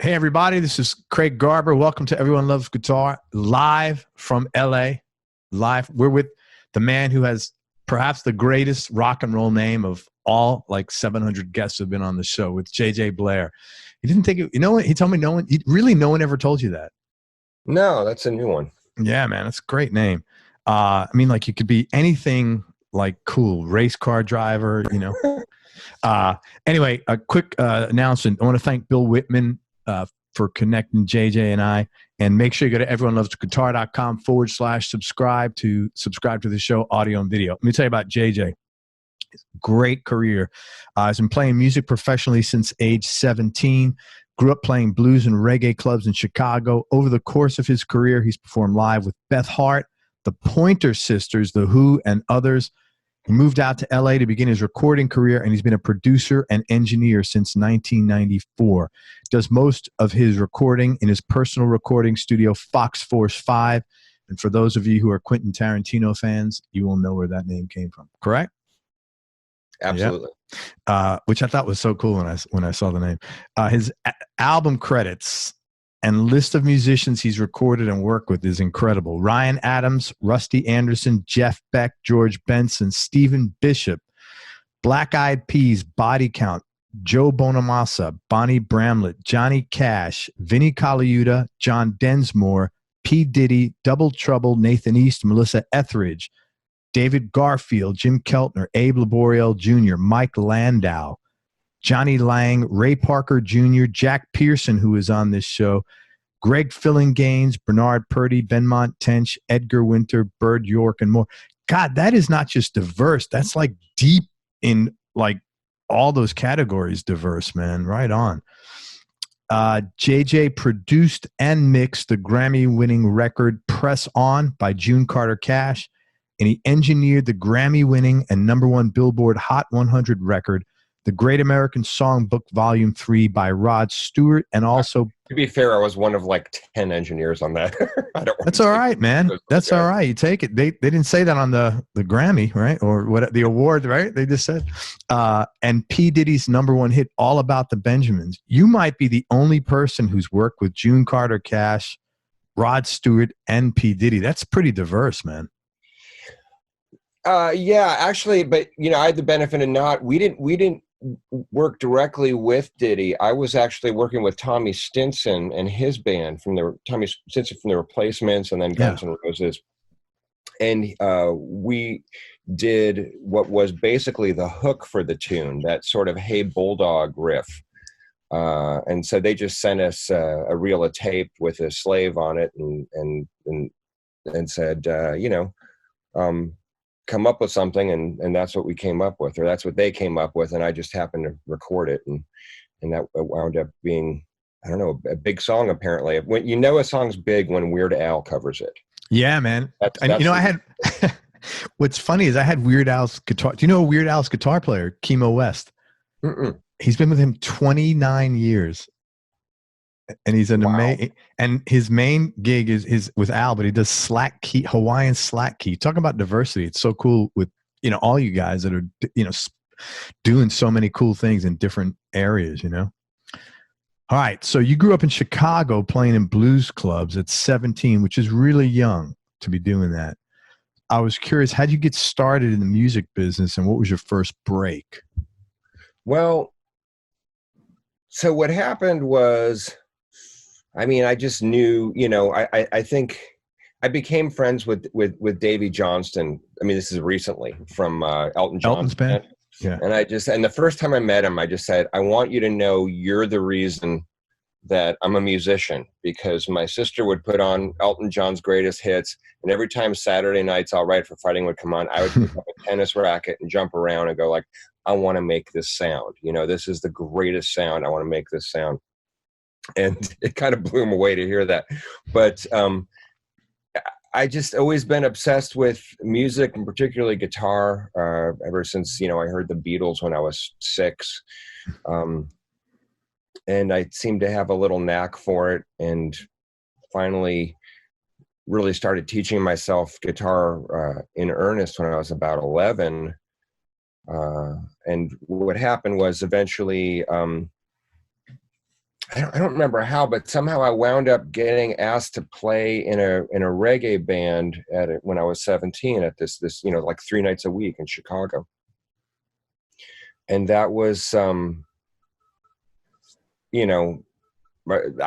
Hey, everybody, this is Craig Garber. Welcome to Everyone Loves Guitar, live from LA. Live. We're with the man who has perhaps the greatest rock and roll name of all, like 700 guests have been on the show, with JJ Blair. He didn't think it, you know what? He told me no one ever told you that. No, that's a new one. Yeah, man, that's a great name. I mean, like you could be anything like cool, race car driver, you know. Anyway, a quick announcement. I want to thank Bill Whitman for connecting JJ and I, and make sure you go to everyonelovesguitar.com/subscribe to the show, audio and video. Let me tell you about JJ. Great career. He's been playing music professionally since age 17. Grew up playing blues and reggae clubs in Chicago. Over the course of his career, he's performed live with Beth Hart, the Pointer Sisters, The Who, and others. He moved out to LA to begin his recording career, and he's been a producer and engineer since 1994. Does most of his recording in his personal recording studio, Fox Force 5. And for those of you who are Quentin Tarantino fans, you will know where that name came from. Correct? Absolutely. Yep. Which I thought was so cool when I saw the name. His album credits and list of musicians he's recorded and worked with is incredible. Ryan Adams, Rusty Anderson, Jeff Beck, George Benson, Stephen Bishop, Black Eyed Peas, Body Count, Joe Bonamassa, Bonnie Bramlett, Johnny Cash, Vinnie Colaiuta, John Densmore, P. Diddy, Double Trouble, Nathan East, Melissa Etheridge, David Garfield, Jim Keltner, Abe Laboriel Jr., Mike Landau, Jonny Lang, Ray Parker Jr., Jack Pearson, who is on this show, Greg Fillinganes, Bernard Purdy, Benmont Tench, Edgar Winter, Bird York, and more. God, that is not just diverse. That's like deep in like all those categories diverse, man. Right on. JJ produced and mixed the Grammy-winning record Press On by June Carter Cash, and he engineered the Grammy-winning and #1 Billboard Hot 100 record, The Great American Songbook Volume 3 by Rod Stewart, and also... To be fair, I was one of like 10 engineers on that. That's all right, man. That's all right. You take it. They didn't say that on the Grammy, right? Or what, the award, right? They just said. And P. Diddy's #1 hit, All About the Benjamins. You might be the only person who's worked with June Carter Cash, Rod Stewart, and P. Diddy. That's pretty diverse, man. Yeah, actually, but you know, I had the benefit of not. We didn't work directly with Diddy. I was actually working with Tommy Stinson and his band from the Replacements, and then Guns N' Roses, and we did what was basically the hook for the tune, that sort of "Hey Bulldog" riff. And so they just sent us a reel of tape with a slave on it, and said, come up with something, and that's what we came up with, or that's what they came up with, and I just happened to record it, and that wound up being, I don't know, a big song. Apparently, when you know a song's big when Weird Al covers it. Yeah, man. And you know, I had what's funny is I had Weird Al's guitar. Do you know Weird Al's guitar player, Kimo West? Mm-mm. He's been with him 29 years. And he's an amazing, and his main gig is with Al, but he does slack key, Hawaiian slack key. Talk about diversity. It's so cool with, you know, all you guys that are, you know, doing so many cool things in different areas, you know? All right. So you grew up in Chicago playing in blues clubs at 17, which is really young to be doing that. I was curious, how did you get started in the music business, and what was your first break? Well, so what happened was, I mean, I just knew, you know, I think I became friends with Davy Johnston. I mean, this is recently from Elton John's band. Yeah. And the first time I met him, I just said, I want you to know you're the reason that I'm a musician, because my sister would put on Elton John's greatest hits, and every time Saturday nights All Right for Fighting would come on, I would pick up a tennis racket and jump around and go like, I want to make this sound. You know, this is the greatest sound. I want to make this sound. And it kind of blew him away to hear that. But I just always been obsessed with music, and particularly guitar, ever since, you know, I heard the Beatles when I was 6. And I seemed to have a little knack for it, and finally really started teaching myself guitar in earnest when I was about 11. And what happened was eventually I don't remember how, but somehow I wound up getting asked to play in a reggae band when I was 17 at this like 3 nights a week in Chicago, and that was I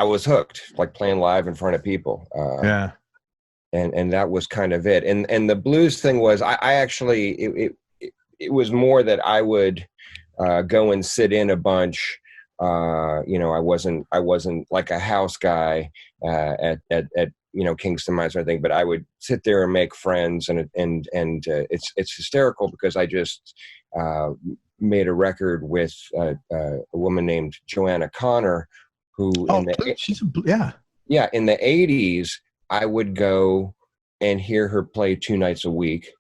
was hooked, like playing live in front of people. Yeah. And that was kind of it. And the blues thing was, I actually, it was more that I would go and sit in a bunch. I wasn't like a house guy at Kingston Mines or anything, but I would sit there and make friends, and it's hysterical because I just made a record with a woman named Joanna Connor, who in the 80s I would go and hear her play 2 nights a week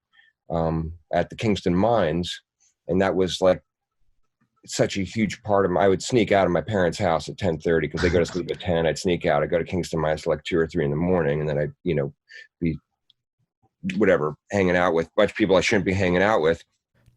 at the Kingston Mines, and that was like such a huge part of I would sneak out of my parents' house at 10:30 because they go to sleep at 10. I'd sneak out. I'd go to Kingston Mines till like 2 or 3 in the morning, and then I'd be whatever, hanging out with a bunch of people I shouldn't be hanging out with.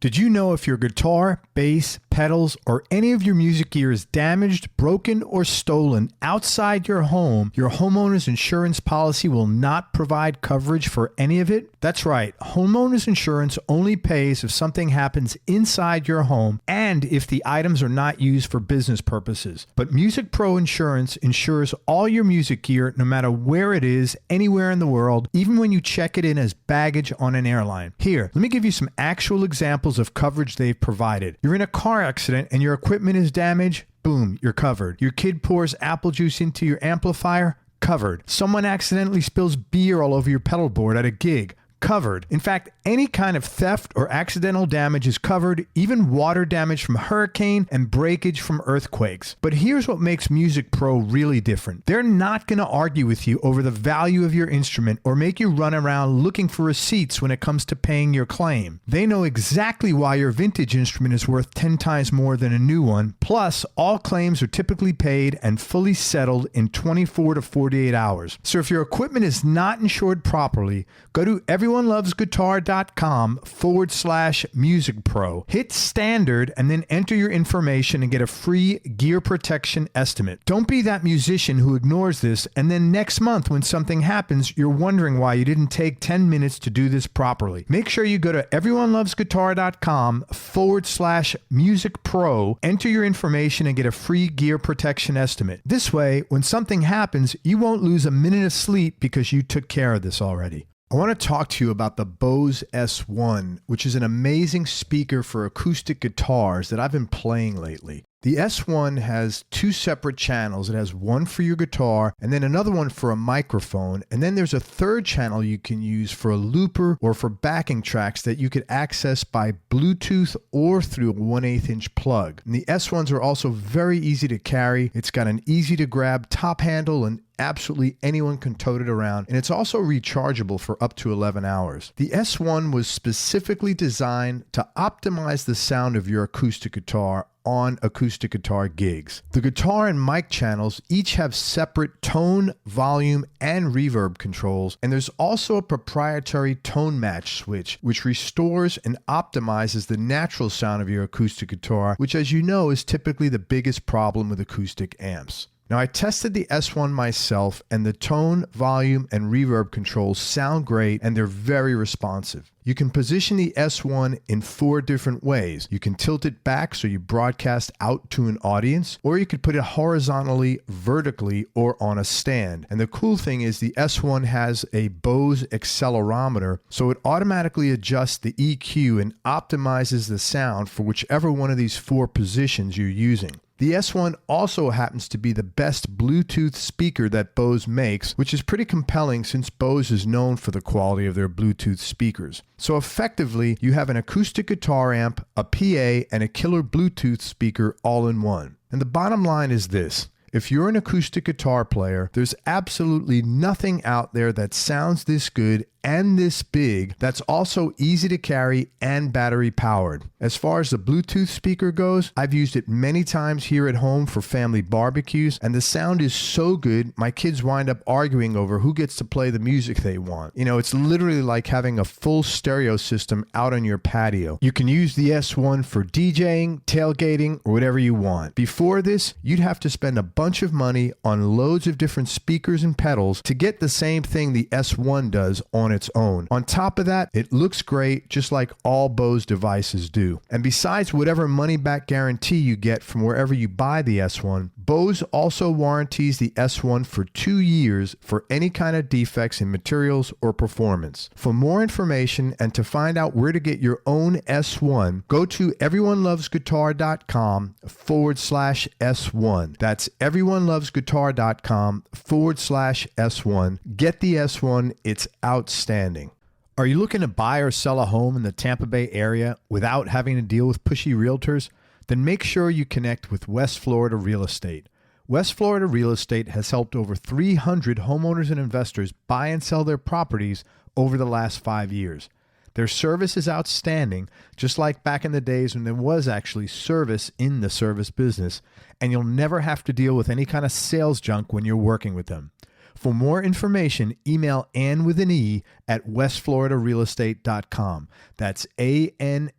Did you know if your guitar, bass, pedals, or any of your music gear is damaged, broken, or stolen outside your home, your homeowner's insurance policy will not provide coverage for any of it? That's right. Homeowner's insurance only pays if something happens inside your home and if the items are not used for business purposes. But Music Pro Insurance insures all your music gear no matter where it is, anywhere in the world, even when you check it in as baggage on an airline. Here, let me give you some actual examples of coverage they've provided. You're in a car accident and your equipment is damaged, boom, you're covered. Your kid pours apple juice into your amplifier, covered. Someone accidentally spills beer all over your pedal board at a gig, covered. In fact, any kind of theft or accidental damage is covered, even water damage from hurricane and breakage from earthquakes. But here's what makes Music Pro really different. They're not going to argue with you over the value of your instrument or make you run around looking for receipts when it comes to paying your claim. They know exactly why your vintage instrument is worth 10 times more than a new one. Plus, all claims are typically paid and fully settled in 24 to 48 hours. So if your equipment is not insured properly, go to everyonelovesguitar.com/Music Pro. Hit standard and then enter your information and get a free gear protection estimate. Don't be that musician who ignores this and then next month when something happens, you're wondering why you didn't take 10 minutes to do this properly. Make sure you go to everyonelovesguitar.com/Music Pro, enter your information and get a free gear protection estimate. This way, when something happens, you won't lose a minute of sleep because you took care of this already. I want to talk to you about the Bose S1, which is an amazing speaker for acoustic guitars that I've been playing lately. The S1 has 2 separate channels. It has one for your guitar and then another one for a microphone. And then there's a third channel you can use for a looper or for backing tracks that you could access by Bluetooth or through a 1/8 inch plug. And the S1s are also very easy to carry. It's got an easy to grab top handle and absolutely anyone can tote it around, and it's also rechargeable for up to 11 hours. The S1 was specifically designed to optimize the sound of your acoustic guitar on acoustic guitar gigs. The guitar and mic channels each have separate tone, volume, and reverb controls, and there's also a proprietary tone match switch which restores and optimizes the natural sound of your acoustic guitar, which, as you know, is typically the biggest problem with acoustic amps. Now, I tested the S1 myself, and the tone, volume, and reverb controls sound great, and they're very responsive. You can position the S1 in 4 different ways. You can tilt it back so you broadcast out to an audience, or you could put it horizontally, vertically, or on a stand. And the cool thing is the S1 has a Bose accelerometer, so it automatically adjusts the EQ and optimizes the sound for whichever one of these 4 positions you're using. The S1 also happens to be the best Bluetooth speaker that Bose makes, which is pretty compelling since Bose is known for the quality of their Bluetooth speakers. So effectively, you have an acoustic guitar amp, a PA, and a killer Bluetooth speaker all in one. And the bottom line is this. If you're an acoustic guitar player, there's absolutely nothing out there that sounds this good and this big that's also easy to carry and battery powered. As far as the Bluetooth speaker goes, I've used it many times here at home for family barbecues, and the sound is so good, my kids wind up arguing over who gets to play the music they want. You know, it's literally like having a full stereo system out on your patio. You can use the S1 for DJing, tailgating, or whatever you want. Before this, you'd have to spend a bunch of money on loads of different speakers and pedals to get the same thing the S1 does on its own. On top of that, it looks great, just like all Bose devices do. And besides whatever money-back guarantee you get from wherever you buy the S1, Bose also warranties the S1 for 2 years for any kind of defects in materials or performance. For more information and to find out where to get your own S1, go to everyonelovesguitar.com/S1. That's everyonelovesguitar.com/S1. Get the S1. It's outstanding. Are you looking to buy or sell a home in the Tampa Bay area without having to deal with pushy realtors? Then make sure you connect with West Florida Real Estate. West Florida Real Estate has helped over 300 homeowners and investors buy and sell their properties over the last 5 years. Their service is outstanding, just like back in the days when there was actually service in the service business, and you'll never have to deal with any kind of sales junk when you're working with them. For more information, email Ann with an E at westfloridarealestate.com. That's ANNE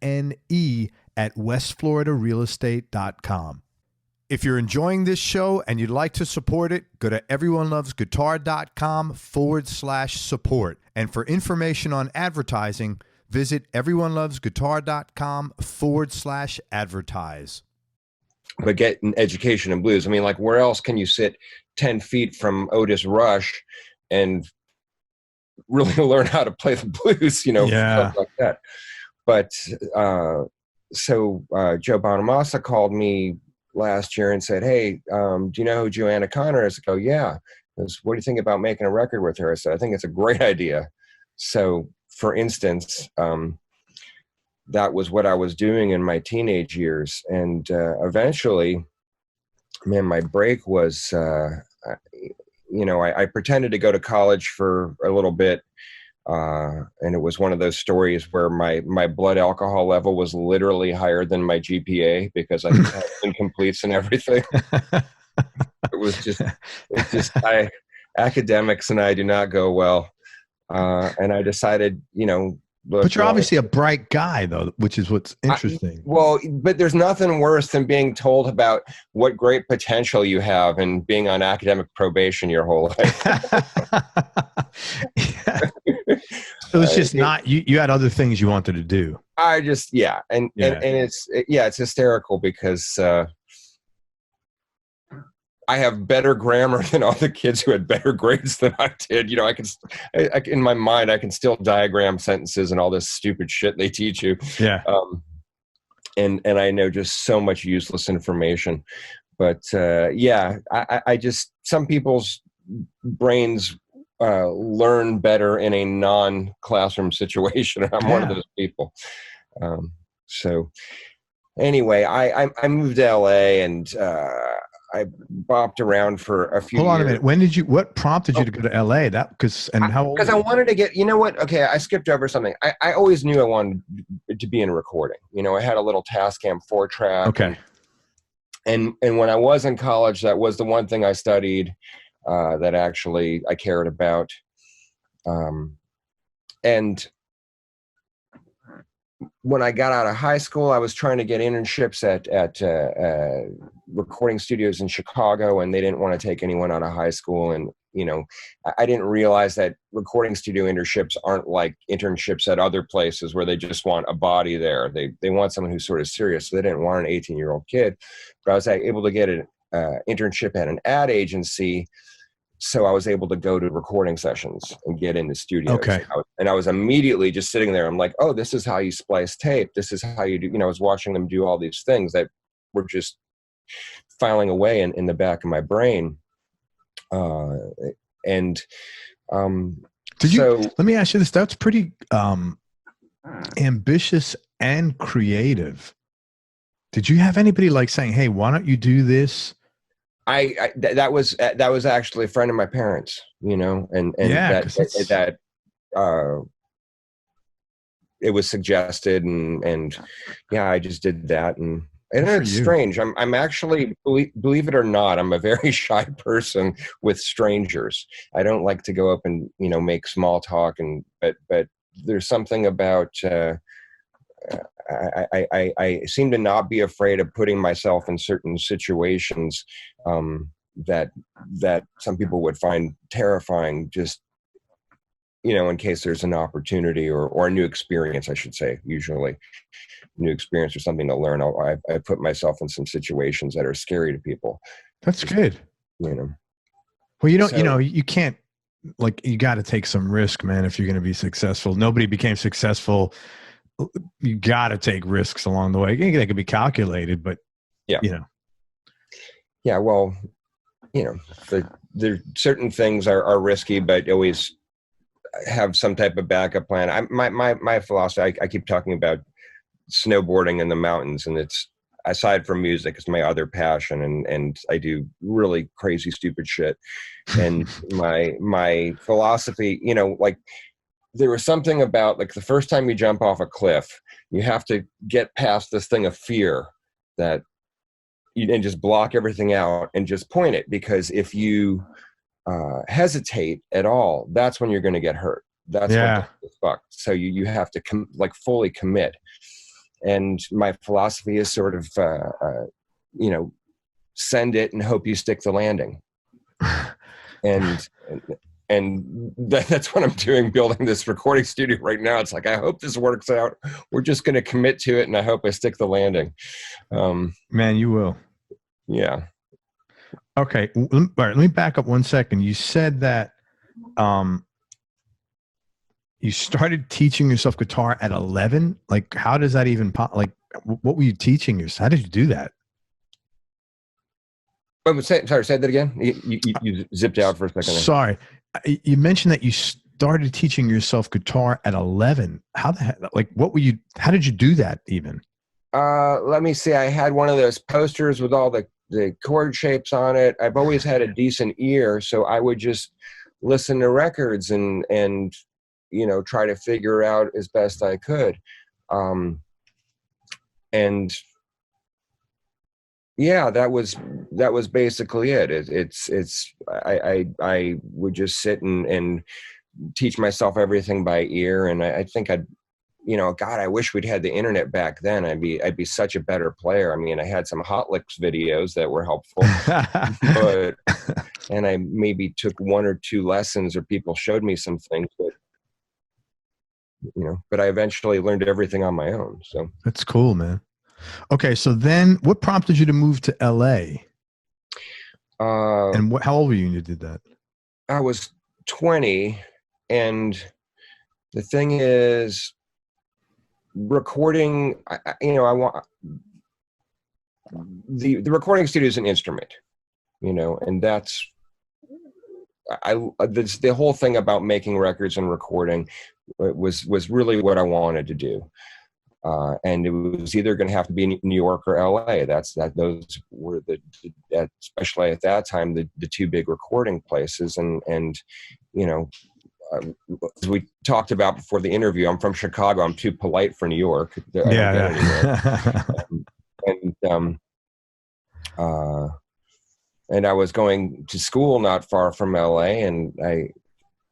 at westfloridarealestate.com. If you're enjoying this show and you'd like to support it, go to everyonelovesguitar.com/support. And for information on advertising, visit everyonelovesguitar.com/advertise. But get an education in blues. I mean, like, where else can you sit 10 feet from Otis Rush and really learn how to play the blues, you know, stuff like that. But so Joe Bonamassa called me last year and said, hey, do you know who Joanna Connor is? I go, yeah. He goes, what do you think about making a record with her? I said, I think it's a great idea. So, for instance, that was what I was doing in my teenage years. And eventually, man, my break was, I pretended to go to college for a little bit. And it was one of those stories where my blood alcohol level was literally higher than my GPA because I had incompletes and everything. Academics and I do not go well. And I decided, but you're obviously a bright guy, though, which is what's interesting. But there's nothing worse than being told about what great potential you have and being on academic probation your whole life. It was just not, you had other things you wanted to do. And it's hysterical because I have better grammar than all the kids who had better grades than I did. I can in my mind, I can still diagram sentences and all this stupid shit they teach you. Yeah. And I know just so much useless information. But I just, some people's brains learn better in a non-classroom situation. I'm one of those people. So anyway, I moved to LA and I bopped around for a few years. Hold on a minute. What prompted you to go to LA? How old? Because I wanted to get, okay, I skipped over something. I always knew I wanted to be in recording. I had a little Tascam 4-track. Okay. And when I was in college, that was the one thing I studied that actually I cared about. And when I got out of high school, I was trying to get internships at recording studios in Chicago, and they didn't want to take anyone out of high school. And, I didn't realize that recording studio internships aren't like internships at other places where they just want a body there. They want someone who's sort of serious. So they didn't want an 18-year-old kid. But I was able to get an internship at an ad agency. So I was able to go to recording sessions and get into studios. Okay. And I was immediately just sitting there. I'm like, oh, this is how you splice tape. This is how you do, I was watching them do all these things that were just filing away in the back of my brain. Let me ask you this. That's pretty ambitious and creative. Did you have anybody like saying, hey, why don't you do this? That was actually a friend of my parents, and that it was suggested, and yeah, I just did that, and it's strange. I'm actually, believe it or not, I'm a very shy person with strangers. I don't like to go up and, you know, make small talk, but there's something about I seem to not be afraid of putting myself in certain situations that some people would find terrifying, just, you know, in case there's an opportunity or a new experience, I should say, usually new experience or something to learn. I put myself in some situations that are scary to people. That's good. You know, well, you don't, you know, you can't, like, you got to take some risk, man, if you're going to be successful. Nobody became successful. You got to take risks along the way. They could be calculated, but yeah, you know. Yeah. Well, you know, there certain things are risky, but always have some type of backup plan. My philosophy, I keep talking about snowboarding in the mountains, and it's, aside from music, it's my other passion, and I do really crazy, stupid shit. And my philosophy, you know, like, there was something about, like, the first time you jump off a cliff, you have to get past this thing of fear that and just block everything out and just point it, because if you hesitate at all, that's when you're going to get hurt. That's when it's fucked. So you have to fully commit. And my philosophy is sort of, you know, send it and hope you stick the landing. And that's what I'm doing, building this recording studio right now. It's like, I hope this works out. We're just going to commit to it, and I hope I stick the landing. Man, you will. Yeah. Okay. All right, let me back up 1 second. You said that you started teaching yourself guitar at 11. Like, how does that even like, what were you teaching yourself? How did you do that? Sorry, say that again. You zipped out for a second. Sorry. You mentioned that you started teaching yourself guitar at 11. How the heck, like, how did you do that even? Let me see. I had one of those posters with all the chord shapes on it. I've always had a decent ear, so I would just listen to records and you know, try to figure out as best I could. And yeah, that was basically it. I would just sit and teach myself everything by ear. And I think you know, God, I wish we'd had the internet back then. I'd be such a better player. I mean, I had some Hot Licks videos that were helpful, and I maybe took 1 or 2 lessons, or people showed me some things, but, you know, but I eventually learned everything on my own. So that's cool, man. Okay. So then what prompted you to move to LA? And how old were you when you did that? I was 20. And the thing is, recording, you know, I want the recording studio is an instrument, you know, and that's the whole thing about making records and recording was really what I wanted to do. And it was either going to have to be New York or LA. Those were especially at that time, the 2 big recording places. And you know, as we talked about before the interview, I'm from Chicago. I'm too polite for New York. And I was going to school not far from LA, and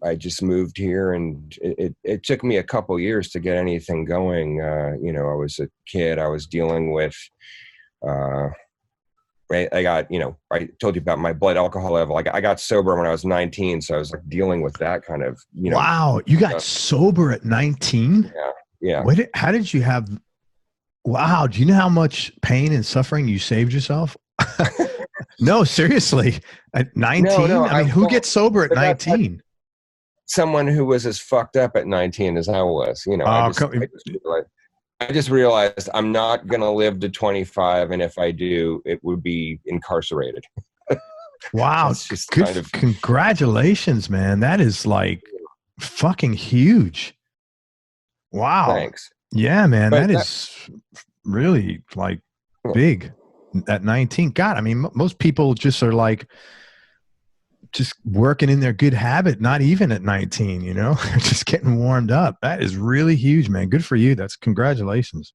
I just moved here, and it took me a couple years to get anything going. You know, I was a kid. I was dealing with, I got, you know, I told you about my blood alcohol level. I got sober when I was 19. So I was like dealing with that kind of, you know. Wow. You got sober at 19? Yeah. How did you have, wow. Do you know how much pain and suffering you saved yourself? No, seriously. At 19? No, I mean, who gets sober at 19? Someone who was as fucked up at 19 as I was, you know. I just realized I'm not going to live to 25, and if I do, it would be incarcerated. Wow. Congratulations, man. That is like fucking huge. Wow. Thanks. Yeah, man. That is really like big at 19. God, I mean, most people just are like, just working in their good habit, not even at 19, you know, just getting warmed up. That is really huge, man. Good for you. That's congratulations.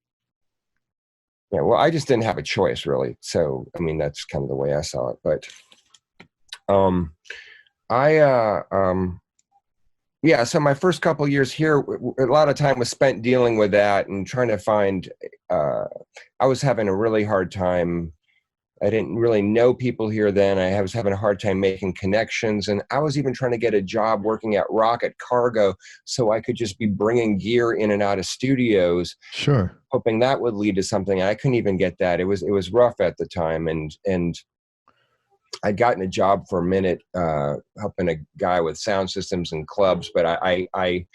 Yeah, well, I just didn't have a choice, really. So, I mean, that's kind of the way I saw it. But, yeah. So my first couple of years here, a lot of time was spent dealing with that and trying to find. I was having a really hard time. I didn't really know people here then. I was having a hard time making connections, and I was even trying to get a job working at Rocket Cargo so I could just be bringing gear in and out of studios. Sure. Hoping that would lead to something. I couldn't even get that. It was rough at the time, and I'd gotten a job for a minute helping a guy with sound systems and clubs, but I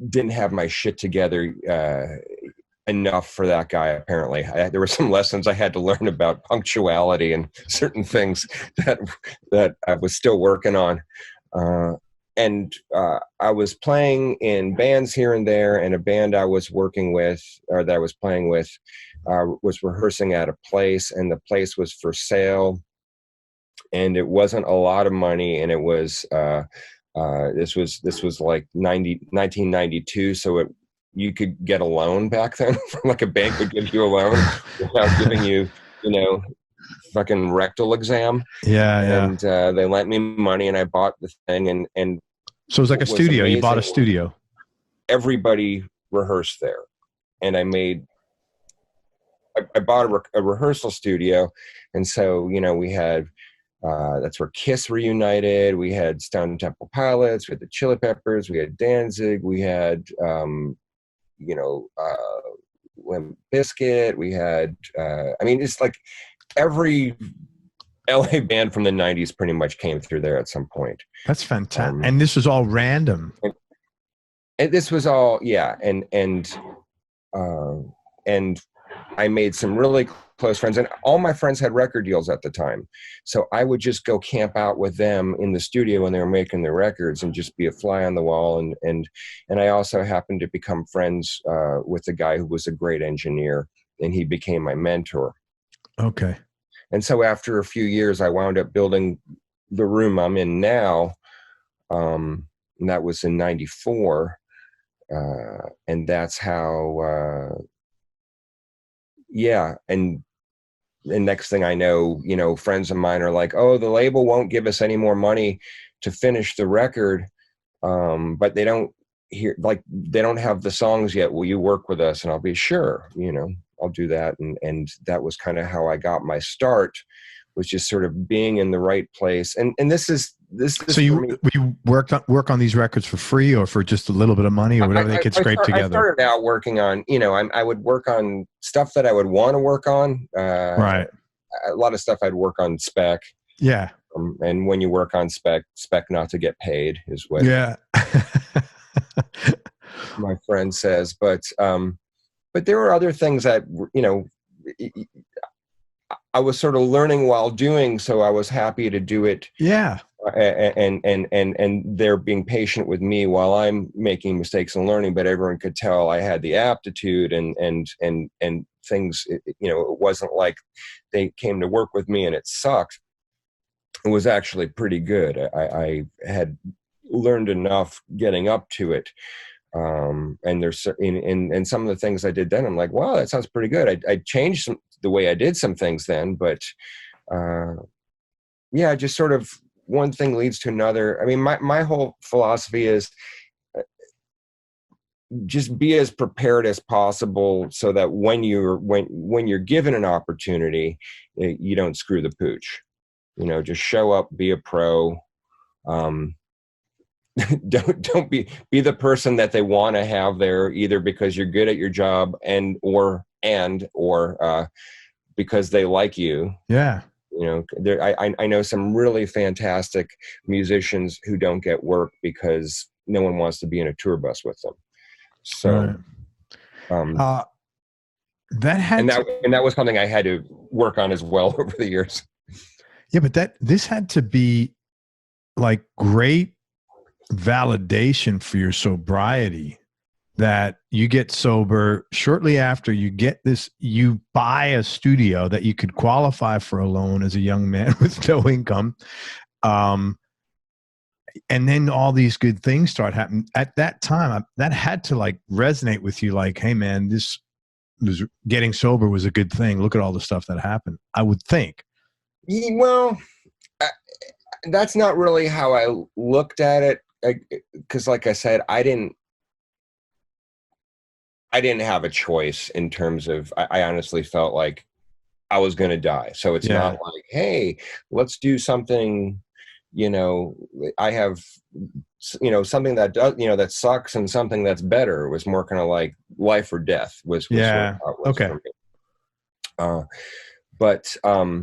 didn't have my shit together enough for that guy. Apparently, there were some lessons I had to learn about punctuality and certain things that I was still working on. And I was playing in bands here and there, and a band I was working with, or that I was playing with, was rehearsing at a place, and the place was for sale, and it wasn't a lot of money, and it was this was like 1992, so you could get a loan back then. Like a bank would give you a loan without giving you, fucking rectal exam. Yeah. And they lent me money, and I bought the thing, and so it was like a studio. You bought a studio. Everybody rehearsed there, and I bought a rehearsal studio, and so we had that's where Kiss reunited. We had Stone Temple Pilots, we had the Chili Peppers, we had Danzig, we had Limp Bizkit, we had it's like every LA band from the 90s pretty much came through there at some point. That's fantastic. And this was all random. And this was all, yeah. And I made some really close friends, and all my friends had record deals at the time. So I would just go camp out with them in the studio when they were making their records and just be a fly on the wall. And I also happened to become friends with a guy who was a great engineer, and he became my mentor. Okay. And so after a few years, I wound up building the room I'm in now. And that was in 94. And that's how, And the next thing I know, friends of mine are like, oh, the label won't give us any more money to finish the record. But they don't have the songs yet. Will you work with us? And I'll be sure, I'll do that. And that was kind of how I got my start, was just sort of being in the right place. And this is so you work on these records for free or for just a little bit of money or whatever they could scrape together? I started out working on, I would work on stuff that I would want to work on. Right. A lot of stuff I'd work on spec. Yeah. And when you work on spec not to get paid is what my friend says. But there were other things that, I was sort of learning while doing, so I was happy to do it. Yeah. And they're being patient with me while I'm making mistakes and learning, but everyone could tell I had the aptitude and things, it wasn't like they came to work with me and it sucked. It was actually pretty good. I had learned enough getting up to it. And there's in some of the things I did then, I'm like, wow, that sounds pretty good. I changed the way I did some things then, but just sort of one thing leads to another. I mean, my whole philosophy is just be as prepared as possible so that when you're given an opportunity, you don't screw the pooch. Just show up, be a pro. Don't be the person that they want to have there, either because you're good at your job or because they like you. Yeah. I know some really fantastic musicians who don't get work because no one wants to be in a tour bus with them. So, that was something I had to work on as well over the years. Yeah, but this had to be like great validation for your sobriety. that you get sober. Shortly after you get this, you buy a studio that you could qualify for a loan as a young man with no income. And then all these good things start happening. At that time, that had to like resonate with you, like, hey man, this was getting sober was a good thing. Look at all the stuff that happened, I would think. Well, that's not really how I looked at it. Because like I said, I didn't have a choice in terms of, I honestly felt like I was going to die. So it's not like, hey, let's do something, I have, something that does, that sucks and something that's better. It was more kind of like life or death was okay. For me. But I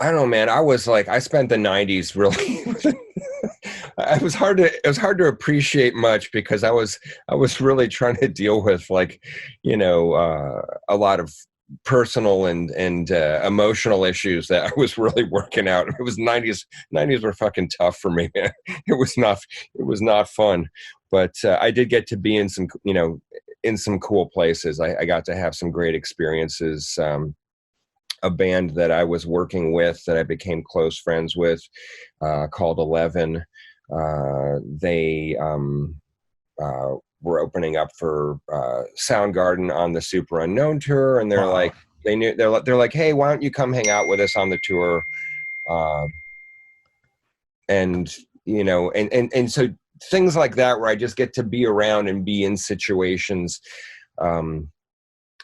don't know, man. I was like, I spent the 90s really. It was hard to appreciate much because I was really trying to deal with like, a lot of personal and emotional issues that I was really working out. It was 90s were fucking tough for me, man. It was not fun, but I did get to be in some, in some cool places. I got to have some great experiences. A band that I was working with that I became close friends with, called 11. They were opening up for Soundgarden on the Super Unknown tour, and they're like, they're like, hey, why don't you come hang out with us on the tour? And so things like that where I just get to be around and be in situations.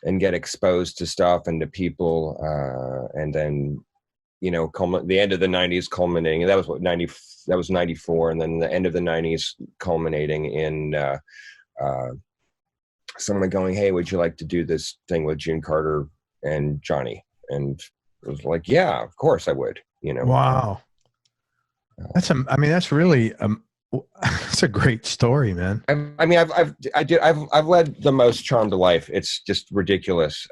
And get exposed to stuff and to people, and then, the end of the 90s culminating. That was what that was 94, and then the end of the 90s culminating in someone going, "Hey, would you like to do this thing with June Carter and Johnny?" And it was like, "Yeah, of course I would." Wow, that's really it's a great story, man. I've led the most charmed life. It's just ridiculous.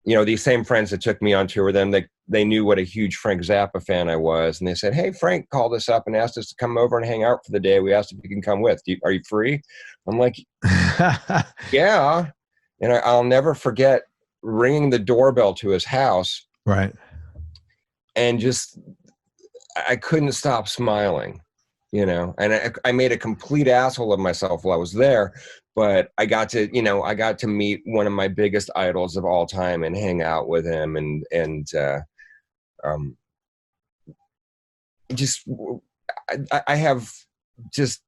These same friends that took me on tour with them, they knew what a huge Frank Zappa fan I was, and they said, "Hey, Frank called us up and asked us to come over and hang out for the day. We asked if you can come with. Are you free?" I'm like, "Yeah." And I'll never forget ringing the doorbell to his house, right? And just I couldn't stop smiling. And I made a complete asshole of myself while I was there, but I got to meet one of my biggest idols of all time and hang out with him, and I have just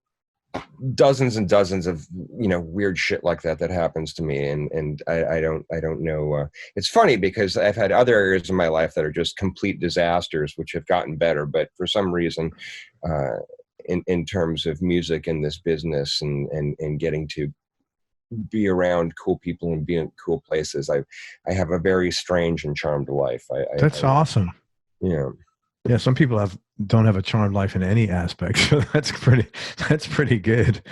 dozens and dozens of weird shit like that happens to me, and I don't know. It's funny because I've had other areas of my life that are just complete disasters, which have gotten better, but for some reason, in terms of music and this business and getting to be around cool people and be in cool places, I have a very strange and charmed life. That's awesome. Yeah. Some people don't have a charmed life in any aspect. So that's pretty good,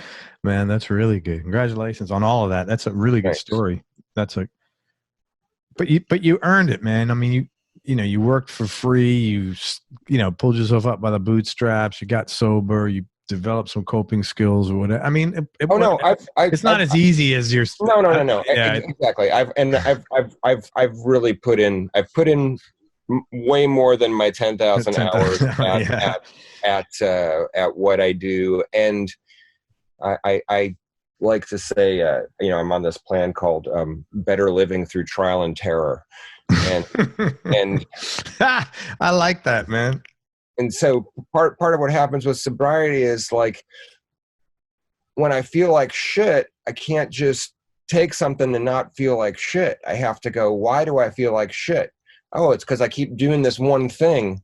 man. That's really good. Congratulations on all of that. That's a really good story. But you earned it, man. I mean, you worked for free. You pulled yourself up by the bootstraps. You got sober. You developed some coping skills or whatever. I mean, it's not as easy as your. No. Yeah, exactly. I've really put in. I've put in way more than my 10,000 hours at what I do, and I like to say, I'm on this plan called Better Living Through Trial and Terror. And I like that, man. And so part of what happens with sobriety is like, when I feel like shit, I can't just take something and not feel like shit. I have to go, why do I feel like shit? Oh, it's because I keep doing this one thing.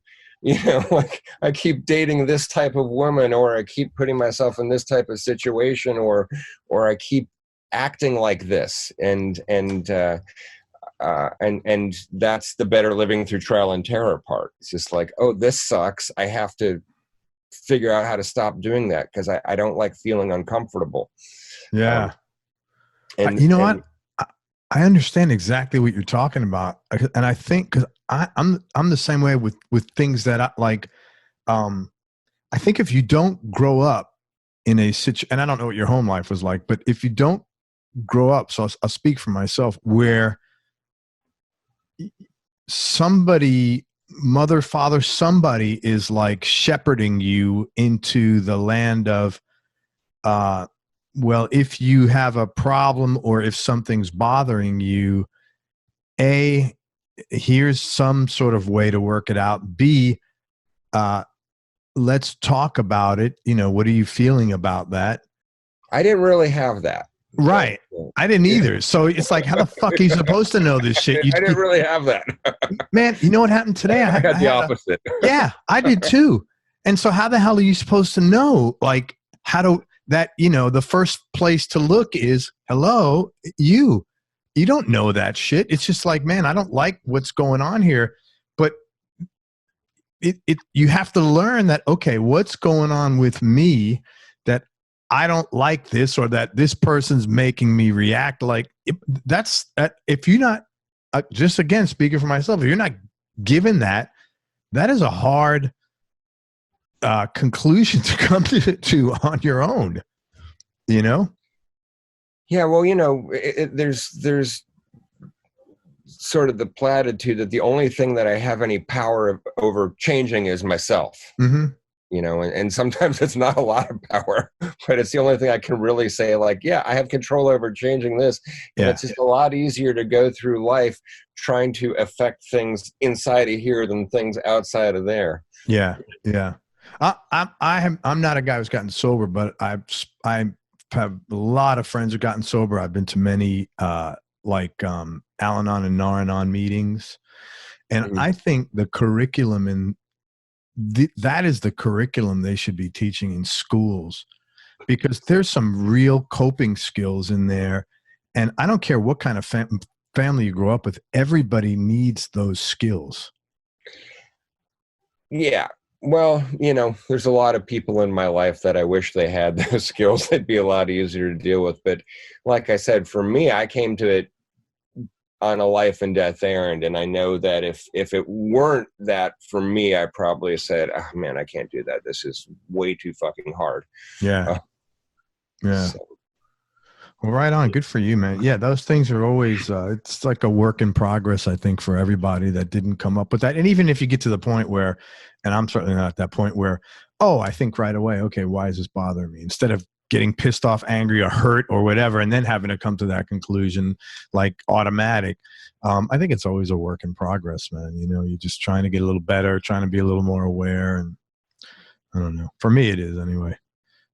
Like I keep dating this type of woman, or I keep putting myself in this type of situation, or I keep acting like this. And that's the better living through trial and terror part. It's just like, oh, this sucks. I have to figure out how to stop doing that because I don't like feeling uncomfortable. Yeah. What? I understand exactly what you're talking about. And I think because I'm the same way with things that I like. I think if you don't grow up in a situation, and I don't know what your home life was like, but if you don't grow up, so I'll speak for myself, where somebody, mother, father, somebody is like shepherding you into the land of, well, if you have a problem or if something's bothering you, A, here's some sort of way to work it out. B, let's talk about it. You know, what are you feeling about that? I didn't really have that. Right. I didn't either. So it's like, how the fuck are you supposed to know this shit? I didn't really have that. Man, you know what happened today? I got the opposite. Yeah, I did too. And so how the hell are you supposed to know, like, how to, that, you know, the first place to look is, hello, you don't know that shit. It's just like, man, I don't like what's going on here. But you have to learn that, okay, what's going on with me that I don't like this, or that this person's making me react like that's that. If you're not, just again, speaking for myself, if you're not given that, that is a hard conclusion to come to on your own, you know? Yeah. Well, you know, there's sort of the platitude that the only thing that I have any power over changing is myself. Mm-hmm. You know, and sometimes it's not a lot of power, but it's the only thing I can really say, like, yeah, I have control over changing this. And it's just a lot easier to go through life trying to affect things inside of here than things outside of there. Yeah. Yeah. I'm not a guy who's gotten sober, but I have a lot of friends who've gotten sober. I've been to many, Al-Anon and Nar-Anon meetings. And I think the curriculum in that is the curriculum they should be teaching in schools, because there's some real coping skills in there. And I don't care what kind of family you grow up with. Everybody needs those skills. Yeah. Well, you know, there's a lot of people in my life that I wish they had those skills. They'd be a lot easier to deal with. But like I said, for me, I came to it on a life and death errand. And I know that if it weren't that for me, I probably said, oh man, I can't do that. This is way too fucking hard. Yeah. Yeah. So. Well, right on. Good for you, man. Yeah. Those things are always, it's like a work in progress, I think, for everybody that didn't come up with that. And even if you get to the point where, and I'm certainly not at that point where, oh, I think right away, okay, why is this bothering me? Instead of getting pissed off, angry, or hurt, or whatever, and then having to come to that conclusion like automatic. I think it's always a work in progress, man. You know, you're just trying to get a little better, trying to be a little more aware. And I don't know. For me, it is anyway.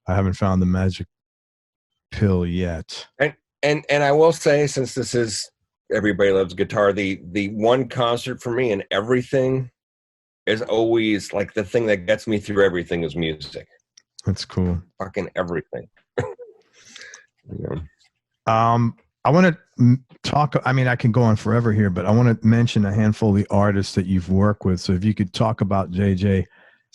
I haven't found the magic pill yet. And I will say, since this is Everybody Loves Guitar, the one concert for me and everything is always like the thing that gets me through everything is music. That's cool. Fucking everything. Yeah. I want to talk, I mean, I can go on forever here, but I want to mention a handful of the artists that you've worked with. So if you could talk about JJ,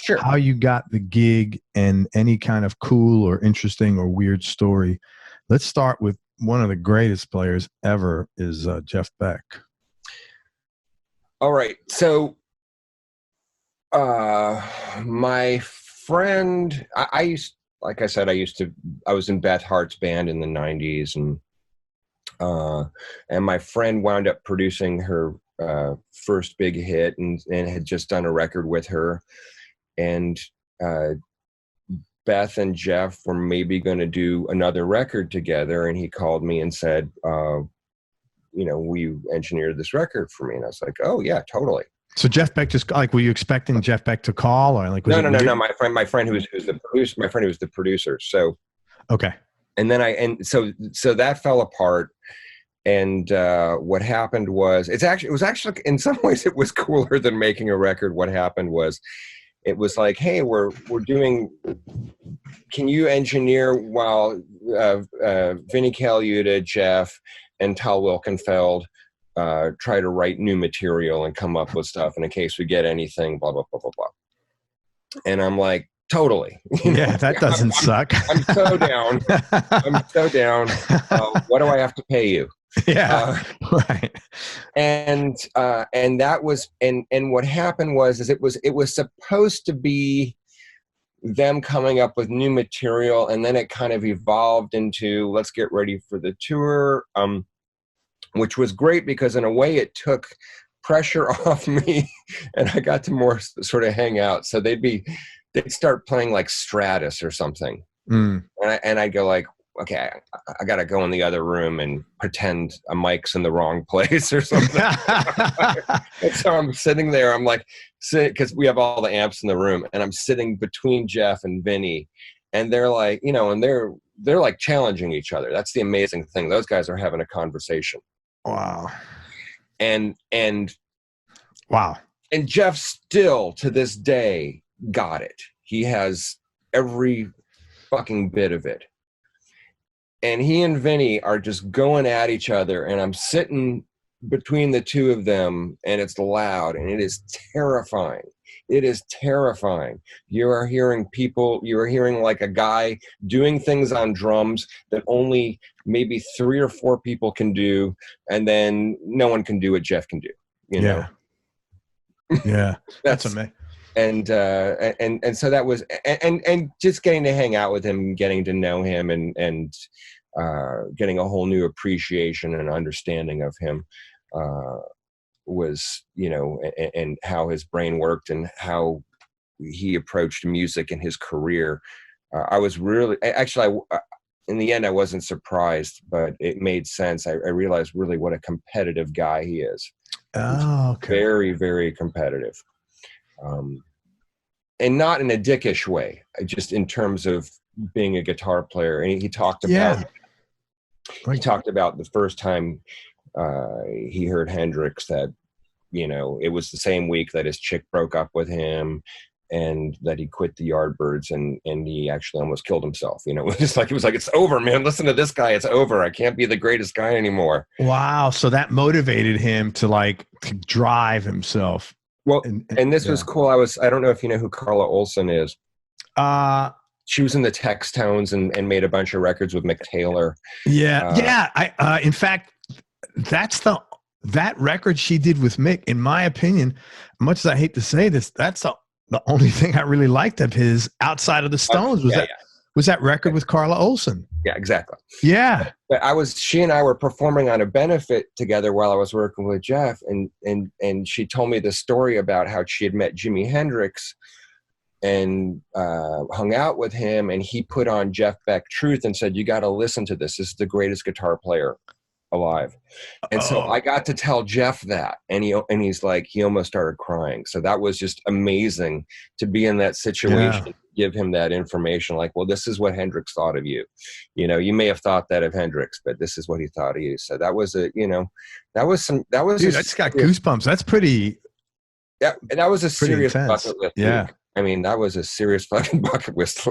sure, how you got the gig and any kind of cool or interesting or weird story. Let's start with one of the greatest players ever is Jeff Beck. All right. So my friend, I was in Beth Hart's band in the 90s, and my friend wound up producing her first big hit and had just done a record with her. And Beth and Jeff were maybe going to do another record together. And he called me and said, you know, will you engineer this record for me? And I was like, oh yeah, totally. So Jeff Beck just like, were you expecting Jeff Beck to call or like? No. My friend who's the producer, my friend who was the producer. So, okay. And then so that fell apart. And what happened was, it was actually in some ways it was cooler than making a record. What happened was, it was like, hey, we're doing, can you engineer while Vinnie Colaiuta, Jeff, and Tal Wilkenfeld try to write new material and come up with stuff, and in case we get anything, blah, blah, blah, blah, blah. And I'm like, totally. Yeah, that doesn't suck. I'm so down. I'm so down. What do I have to pay you? Yeah, right. And that was, and what happened was it was supposed to be them coming up with new material, and then it kind of evolved into let's get ready for the tour, which was great because in a way it took pressure off me, and I got to more sort of hang out. So they'd start playing like Stratus or something, and I'd go like, okay, I got to go in the other room and pretend a mic's in the wrong place or something. And so I'm sitting there, I'm like, because we have all the amps in the room, and I'm sitting between Jeff and Vinny, and they're like, you know, and they're like challenging each other. That's the amazing thing. Those guys are having a conversation. Wow. And wow. And Jeff still to this day got it. He has every fucking bit of it. And he and Vinny are just going at each other, and I'm sitting between the two of them, and it's loud, and it is terrifying. It is terrifying. You are hearing like a guy doing things on drums that only maybe 3 or 4 people can do, and then no one can do what Jeff can do. You know? Yeah. That's amazing. And so that was, and just getting to hang out with him, getting to know him, and getting a whole new appreciation and understanding of him was, you know, and how his brain worked and how he approached music in his career. I was really, actually, in the end, I wasn't surprised, but it made sense. I realized really what a competitive guy he is. Oh, okay. Very, very competitive. And not in a dickish way, just in terms of being a guitar player. And he talked about, he talked about the first time he heard Hendrix, that, you know, it was the same week that his chick broke up with him, and that he quit the Yardbirds, and he actually almost killed himself. You know, it was like, it's over, man. Listen to this guy. It's over. I can't be the greatest guy anymore. Wow. So that motivated him to drive himself. Well, and this was cool. I don't know if you know who Carla Olson is. She was in the Textones and made a bunch of records with Mick Taylor. Yeah. In fact, that record she did with Mick, in my opinion, much as I hate to say this, that's the only thing I really liked of his outside of the Stones was that record with Carla Olson. Yeah, exactly. Yeah. But she and I were performing on a benefit together while I was working with Jeff, and she told me the story about how she had met Jimi Hendrix and hung out with him, and he put on Jeff Beck Truth and said, "You got to listen to this. This is the greatest guitar player alive." And so I got to tell Jeff that, and he's like, he almost started crying. So that was just amazing to be in that situation, give him that information, like, well, this is what Hendrix thought of you. You know, you may have thought that of Hendrix, but this is what he thought of you. So that was dude, that's got goosebumps. That's pretty. Yeah. And that was a serious intense. bucket list week. I mean, that was a serious fucking bucket list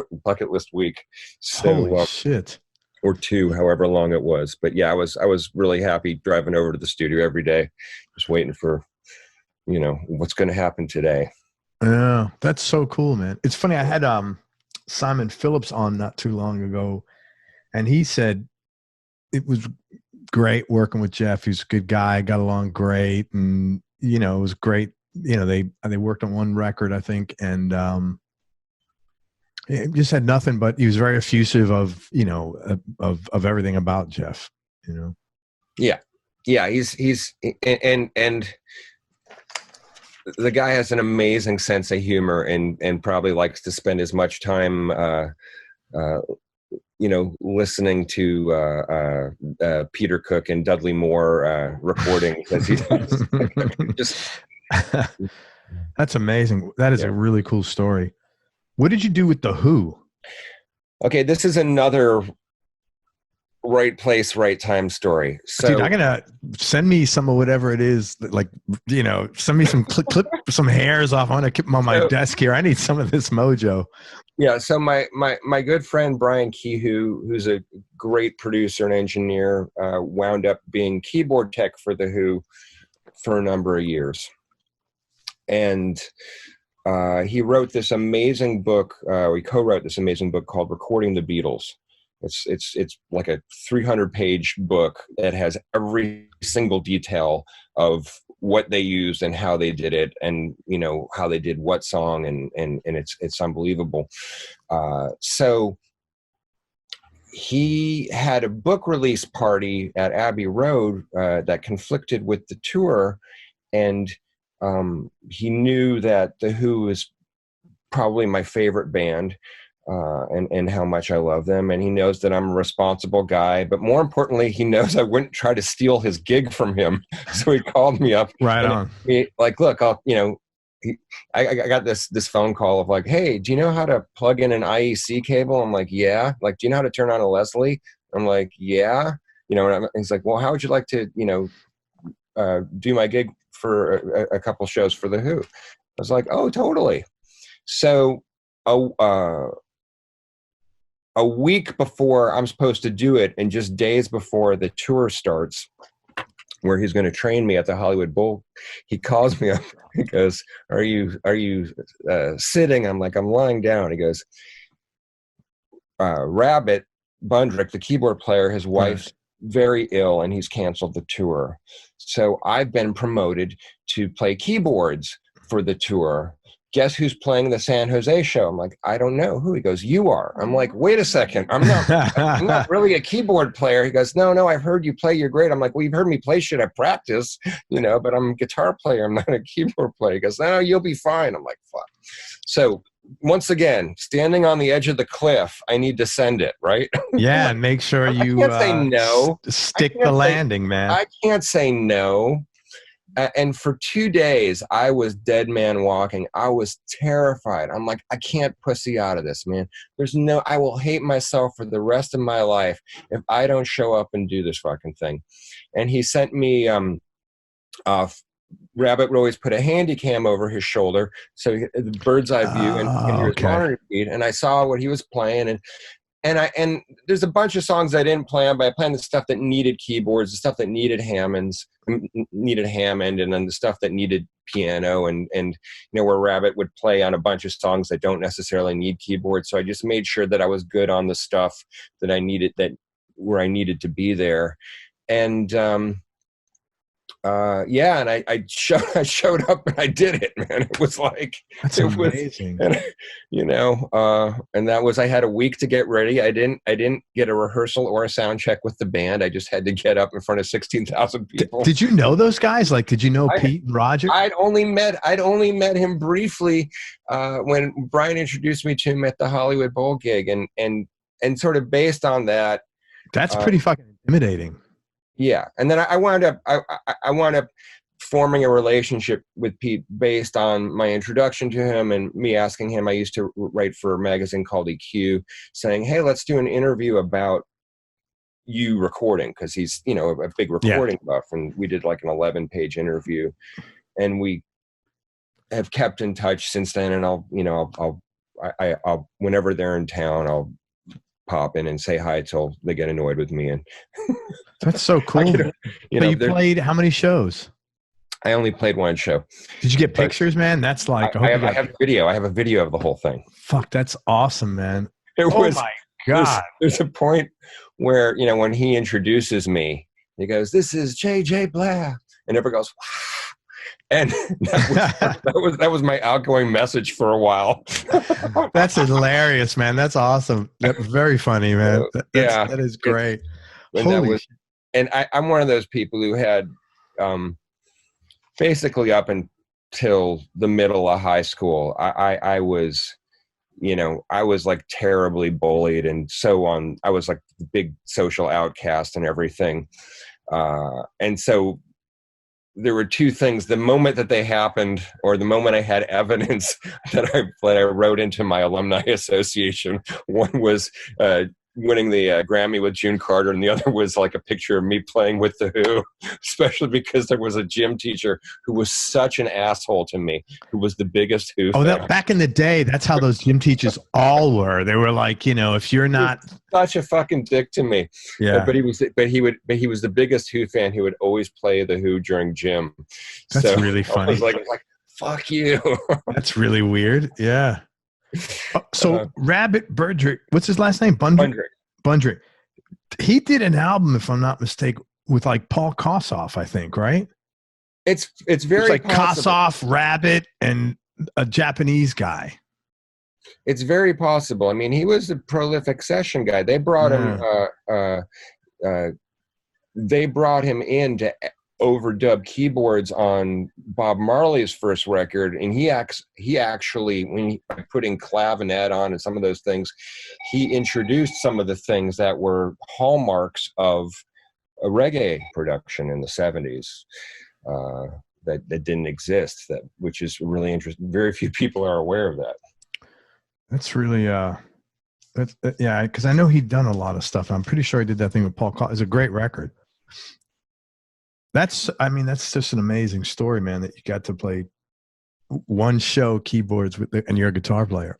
week. So, holy shit. Or 2, however long it was. But yeah, I was really happy driving over to the studio every day, just waiting for, you know, what's going to happen today. Yeah, that's so cool, man. It's funny. I had Simon Phillips on not too long ago, and he said it was great working with Jeff. He's a good guy, got along great, and, you know, it was great. You know, they worked on one record, I think, and he just had nothing but, he was very effusive of, you know, of everything about Jeff, you know? Yeah. He's and the guy has an amazing sense of humor and probably likes to spend as much time, you know, listening to Peter Cook and Dudley Moore recording as he does. Just that's amazing. That is a really cool story. What did you do with The Who? Okay, this is another right place, right time story. So, dude, I'm gonna send me some of whatever it is. Like, you know, send me some clip some hairs off. I want to keep them on my desk here. I need some of this mojo. Yeah. So my good friend Brian Kehoe, who's a great producer and engineer, wound up being keyboard tech for The Who for a number of years, and he wrote this amazing book. We co-wrote this amazing book called Recording the Beatles, It's like a 300-page book that has every single detail of what they used and how they did it, and how they did what song, and it's unbelievable. So he had a book release party at Abbey Road that conflicted with the tour, and he knew that The Who is probably my favorite band, and how much I love them. And he knows that I'm a responsible guy, but more importantly, he knows I wouldn't try to steal his gig from him. So he called me up. Right on. Like, look, I got this phone call of like, hey, do you know how to plug in an IEC cable? I'm like, yeah. Like, do you know how to turn on a Leslie? I'm like, yeah. And he's like, well, how would you like to, do my gig for a couple shows for The Who? I was like, oh, totally. So a week before I'm supposed to do it, and just days before the tour starts, where he's going to train me at the Hollywood Bowl, he calls me up. He goes, are you sitting? I'm like, I'm lying down. He goes, Rabbit Bundrick, the keyboard player, his wife's very ill and he's canceled the tour. So I've been promoted to play keyboards for the tour. Guess who's playing the San Jose show? I'm like, I don't know. Who? He goes, you are. I'm like, wait a second. I'm not really a keyboard player. He goes, no, I've heard you play. You're great. I'm like, well, you've heard me play shit. I practice, but I'm a guitar player. I'm not a keyboard player. He goes, no, you'll be fine. I'm like, fuck. So once again, standing on the edge of the cliff, I need to send it, right? Yeah, and make sure you can't say no. Stick the landing, man. I can't say no. And for 2 days, I was dead man walking. I was terrified. I'm like, I can't pussy out of this, man. I will hate myself for the rest of my life if I don't show up and do this fucking thing. And he sent me, Rabbit would always put a handy cam over his shoulder, so the bird's eye view, and hear his monitor feed. And I saw what he was playing, and there's a bunch of songs I didn't play on, but I played the stuff that needed keyboards, the stuff that needed Hammond, and then the stuff that needed piano, and where Rabbit would play on a bunch of songs that don't necessarily need keyboards. So I just made sure that I was good on the stuff that I needed, where I needed to be there. And and I showed up and I did it, man. It was like, that's amazing. And that was, I had a week to get ready. I didn't get a rehearsal or a sound check with the band. I just had to get up in front of 16,000 people. Did you know those guys? Like, did you know Pete and Roger? I'd only met him briefly when Brian introduced me to him at the Hollywood Bowl gig, and sort of based on that. That's pretty fucking intimidating. Yeah, and then I wound up forming a relationship with Pete based on my introduction to him and me asking him. I used to write for a magazine called EQ, saying, "Hey, let's do an interview about you recording," because he's a big recording buff, and we did like an 11-page interview, and we have kept in touch since then. And I'll whenever they're in town, I'll pop in and say hi till they get annoyed with me. And that's so cool. But you played how many shows? I only played one show. Did you get pictures, man? That's like, I have video. I have a video of the whole thing. Fuck, that's awesome, man. My God. There's a point where, when he introduces me, he goes, "This is J.J. Blair," and everyone goes, "Wow." And that was my outgoing message for a while. That's hilarious, man. That's awesome. That's very funny, man. That is great. And I'm one of those people who had basically up until the middle of high school, I was like terribly bullied and so on. I was like the big social outcast and everything. And so there were two things: the moment that they happened, or the moment I had evidence that I wrote into my alumni association. One was winning the Grammy with June Carter, and the other was like a picture of me playing with The Who, especially because there was a gym teacher who was such an asshole to me, who was the biggest Who fan. Back in the day, that's how those gym teachers all were. They were like, if you're not such a fucking dick to me. Yeah. But he was the biggest Who fan. He would always play The Who during gym. That's really funny. I was like, fuck you. That's really weird. Yeah. So Rabbit Bundrick, what's his last name? Bundrick. Bundrick. He did an album, if I'm not mistaken, with like Paul Kossoff, I think, right? It's very like possible. Kossoff, Rabbit, and a Japanese guy. It's very possible. I mean, he was a prolific session guy. They brought him in to overdub keyboards on Bob Marley's first record, and he actually, when he put in clavinet on and some of those things, he introduced some of the things that were hallmarks of a reggae production in the 70s that didn't exist, which is really interesting. Very few people are aware of that. That's really yeah, because I know he'd done a lot of stuff. I'm pretty sure he did that thing with Paul Kossoff. It's a great record. That's just an amazing story, man, that you got to play one show keyboards and you're a guitar player.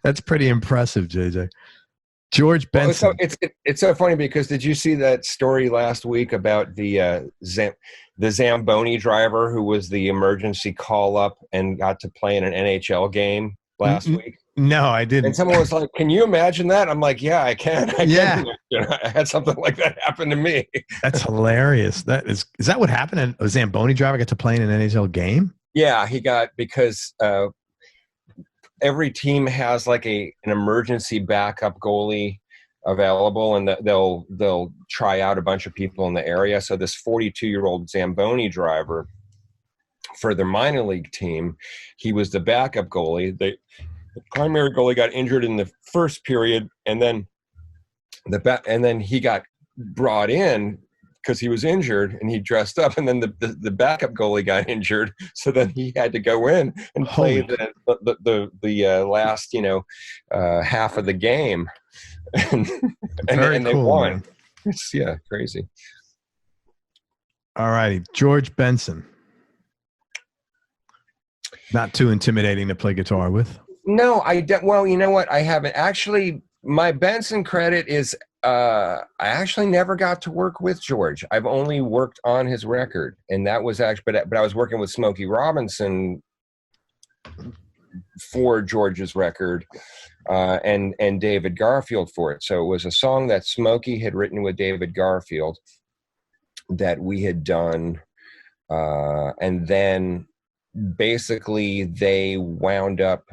That's pretty impressive, JJ. George Benson. Well, it's so funny because did you see that story last week about the Zamboni driver who was the emergency call up and got to play in an NHL game last week? No, I didn't. And someone was like, "Can you imagine that?" I'm like, "Yeah, I can." I had something like that happen to me. That's hilarious. Is that what happened? A Zamboni driver got to play in an NHL game? Yeah, he got, because every team has like an emergency backup goalie available, and they'll try out a bunch of people in the area. So this 42-year-old Zamboni driver for their minor league team, he was the backup goalie. The primary goalie got injured in the first period, and then he got brought in because he was injured, and he dressed up, and then the backup goalie got injured, so then he had to go in and play the last half of the game, and they won. Man. It's crazy. All righty, George Benson. Not too intimidating to play guitar with. No, I don't. Well, you know what? I haven't actually. My Benson credit is I actually never got to work with George. I've only worked on his record, and that was actually. But I was working with Smokey Robinson for George's record, and David Garfield for it. So it was a song that Smokey had written with David Garfield that we had done, and then. Basically, they wound up,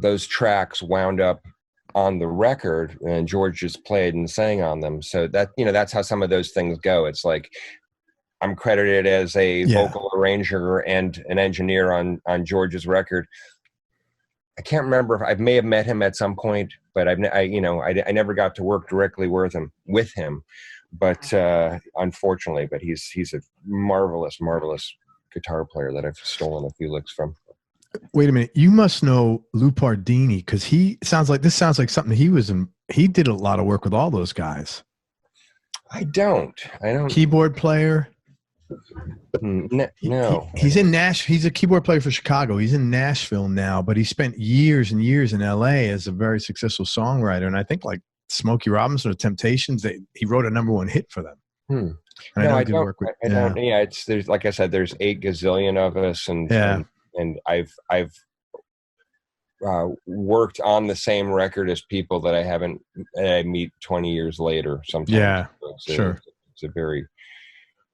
those tracks wound up on the record, and George just played and sang on them. So that's how some of those things go. It's like I'm credited as a vocal arranger and an engineer on George's record. I can't remember if I may have met him at some point, but I never got to work directly with him. But unfortunately, he's a marvelous guitar player that I've stolen a few licks from. Wait a minute, you must know Lou Pardini, because sounds like something he was in. He did a lot of work with all those guys. I don't. Keyboard player. No. He's in Nashville. He's a keyboard player for Chicago. He's in Nashville now, but he spent years and years in LA as a very successful songwriter. And I think like Smokey Robinson or Temptations, he wrote a #1 hit for them. And I don't. Yeah, there's, like I said, there's 8 gazillion of us, and I've worked on the same record as people that I meet 20 years later. Sometimes, sure. It's a very,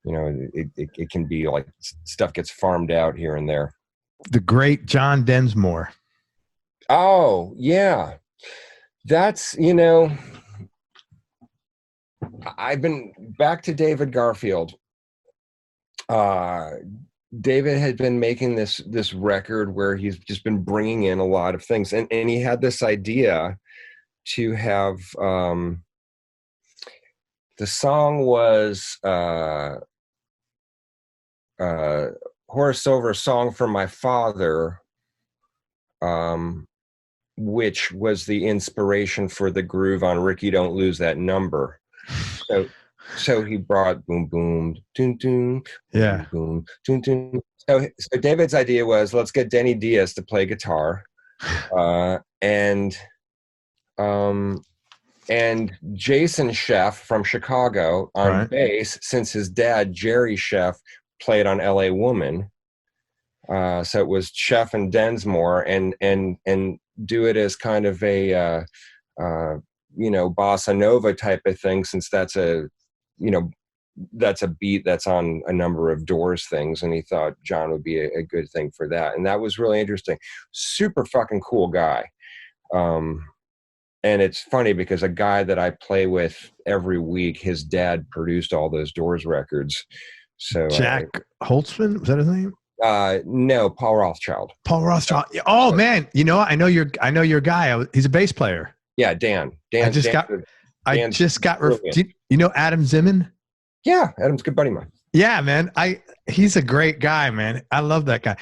it can be like stuff gets farmed out here and there. The great John Densmore. Oh yeah, that's I've been back to David Garfield. David had been making this record where he's just been bringing in a lot of things, and he had this idea to have the song was Horace Silver's Song for My Father, which was the inspiration for the groove on Ricky Don't Lose That Number. So he brought boom boom doon doon, boom doon doon. So David's idea was, let's get Denny Diaz to play guitar, and Jason Sheff from Chicago on bass, since his dad Jerry Sheff played on L.A. Woman. So it was Sheff and Densmore, and do it as kind of a bossa nova type of thing, since that's a beat that's on a number of Doors things, and he thought John would be a good thing for that, and that was really interesting. Super fucking cool guy. And it's funny because a guy that I play with every week, his dad produced all those Doors records. So Jack Holtzman, was that his name? No, Paul Rothschild. Paul Rothschild. Oh man, I know your guy. He's a bass player. Yeah, Dan. I just got. You know Adam Zimmern? Yeah, Adam's a good buddy of mine. Yeah, man. He's a great guy, man. I love that guy.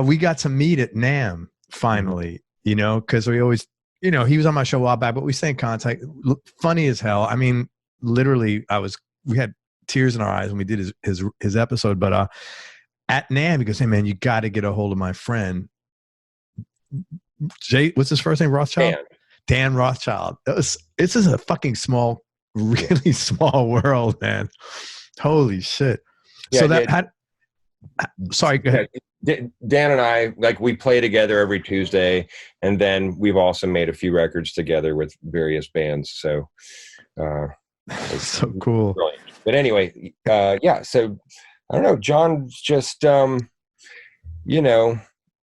We got to meet at NAMM finally. Because we always. He was on my show a while back, but we stay in contact. Funny as hell. I mean, literally, we had tears in our eyes when we did his episode. But at NAMM, he goes, "Hey man, you got to get a hold of my friend Jay. What's his first name? Rothschild. Dan Rothschild. This is a fucking small, really small world, man. Holy shit." Yeah, so sorry, go ahead. Dan and I, we play together every Tuesday, and then we've also made a few records together with various bands. So it's so cool. Brilliant. But anyway, so I don't know. John's just,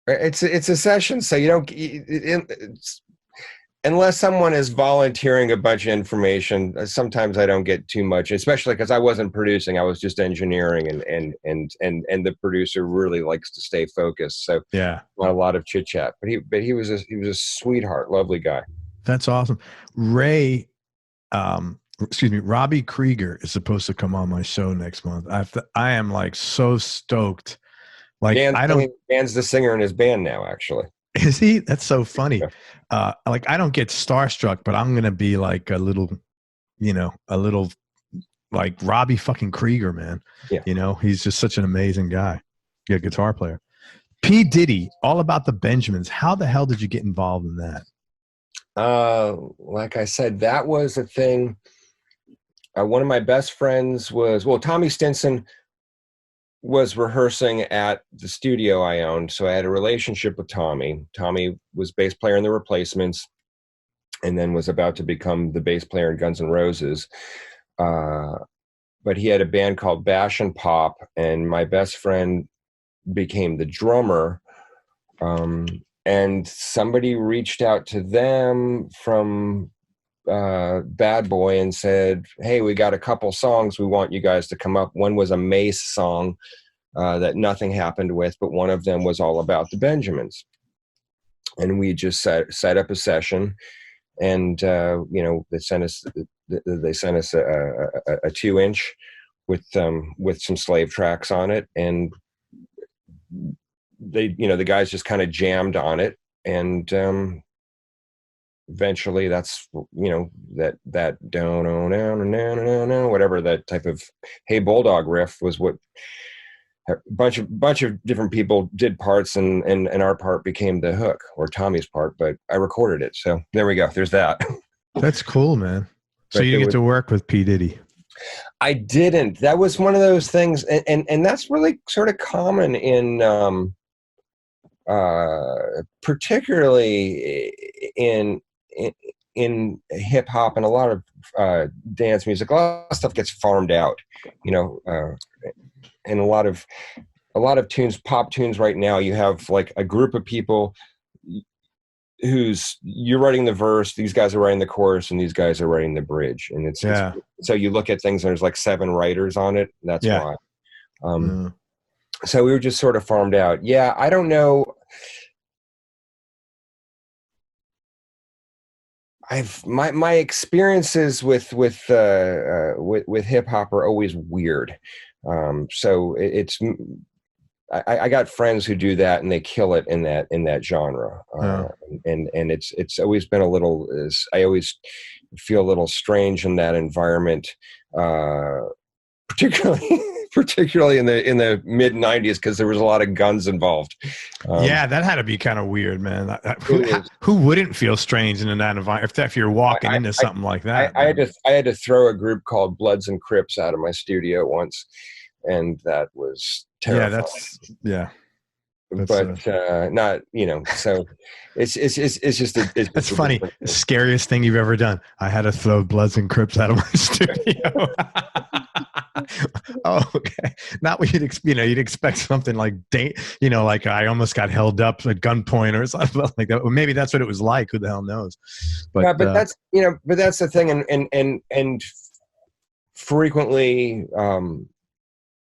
it's a session. So you don't, unless someone is volunteering a bunch of information, sometimes I don't get too much, especially because I wasn't producing. I was just engineering, and the producer really likes to stay focused. So yeah, not a lot of chit chat. But he was a sweetheart, lovely guy. That's awesome. Robby Krieger is supposed to come on my show next month. I am so stoked. Dan's the singer in his band now, actually. Is he? That's so funny. I don't get starstruck, but I'm gonna be like a little like Robby fucking Krieger, man. Yeah. He's just such an amazing guy. Yeah, guitar player. P. Diddy, all about the Benjamins. How the hell did you get involved in that? Like I said, that was a thing. One of my best friends was Tommy Stinson was rehearsing at the studio I owned. So I had a relationship with Tommy. Tommy was bass player in the Replacements, and then was about to become the bass player in Guns N' Roses. But he had a band called Bash and Pop, and my best friend became the drummer. And somebody reached out to them from Bad Boy and said, "Hey, we got a couple songs we want you guys to come up." One was a Mace song that nothing happened with, but one of them was all about the Benjamins. And we just set up a session, and they sent us a 2-inch with some slave tracks on it, and they the guys just kind of jammed on it, and eventually that's that don't whatever that type of Hey Bulldog riff was what a bunch of different people did parts, and our part became the hook, or Tommy's part, but I recorded it. So there we go. There's that. That's cool, man. So you get to work with P. Diddy. I didn't. That was one of those things, and that's really sort of common in particularly in hip hop and a lot of dance music. A lot of stuff gets farmed out, and a lot of tunes, pop tunes right now, you have like a group of people you're writing the verse, these guys are writing the chorus, and these guys are writing the bridge. And it's so you look at things and there's like 7 writers on it. That's why. So we were just sort of farmed out. Yeah, I don't know. My experiences with hip hop are always weird. So I got friends who do that and they kill it in that genre. And it's always been a little, I always feel a little strange in that environment, particularly in the mid 90s, because there was a lot of guns involved. Yeah, that had to be kind of weird, man. Who wouldn't feel strange in that environment if you're walking into something like that? I had to throw a group called Bloods and Crips out of my studio once, and that was terrifying. not, so it's just that's funny. Scariest thing you've ever done. I had to throw Bloods and Crips out of my studio. Oh, okay. Not what you'd expect. You'd expect something like, like I almost got held up at gunpoint or something like that. Or maybe that's what it was like. Who the hell knows? But that's the thing. And frequently,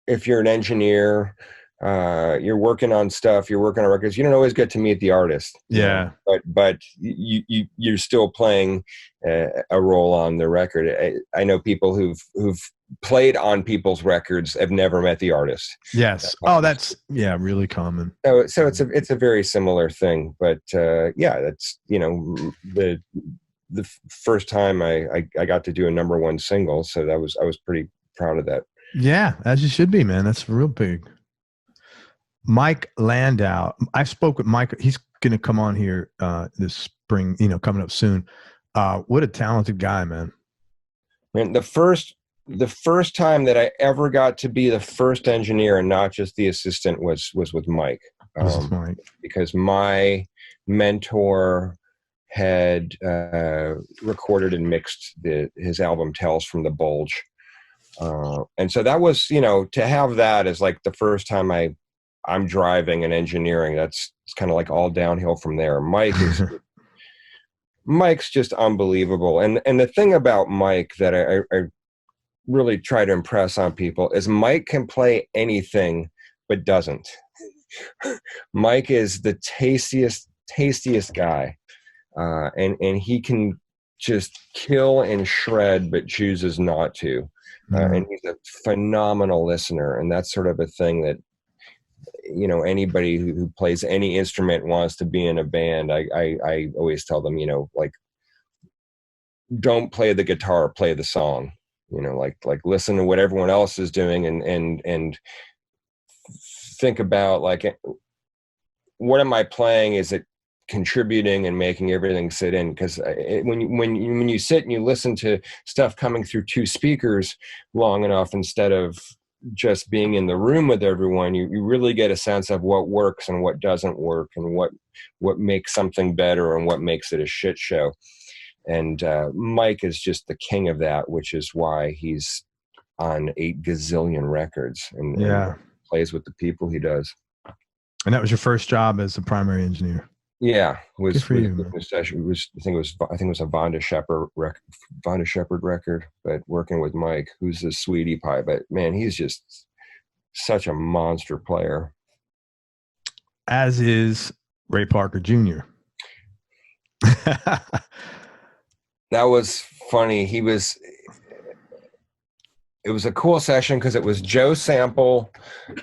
if you're an engineer, you're working on stuff, you're working on records, you don't always get to meet the artist. Yeah. But you're still playing a role on the record. I know people who've played on people's records have never met the artist. Yes. That's really common. So it's a very similar thing. But that's the first time I got to do a number one single. So I was pretty proud of that. Yeah, as you should be, man. That's real big. Mike Landau. I spoke with Mike. He's going to come on here this spring, coming up soon. What a talented guy, man. And the first time that I ever got to be the first engineer and not just the assistant was with Mike. Mike. Because my mentor had recorded and mixed his album Tales from the Bulge. And so that was, to have that as like the first time I'm driving and engineering, it's kind of like all downhill from there. Mike's just unbelievable. And the thing about Mike that I really try to impress on people is Mike can play anything, but doesn't. Mike is the tastiest guy. And he can just kill and shred, but chooses not to. And he's a phenomenal listener. And that's sort of a thing that, anybody who plays any instrument wants to be in a band. I always tell them, don't play the guitar, play the song, like listen to what everyone else is doing and think about like, what am I playing? Is it contributing and making everything sit in? Because when you sit and you listen to stuff coming through two speakers long enough, instead of just being in the room with everyone, you really get a sense of what works and what doesn't work, and what makes something better and what makes it a shit show. And Mike is just the king of that, which is why he's on 8 gazillion records and plays with the people he does. And that was your first job as a primary engineer? Yeah, Good for you. I think it was a Vonda Shepherd record, but working with Mike, who's a sweetie pie, but man, he's just such a monster player. As is Ray Parker Jr. That was funny. It was a cool session because it was Joe Sample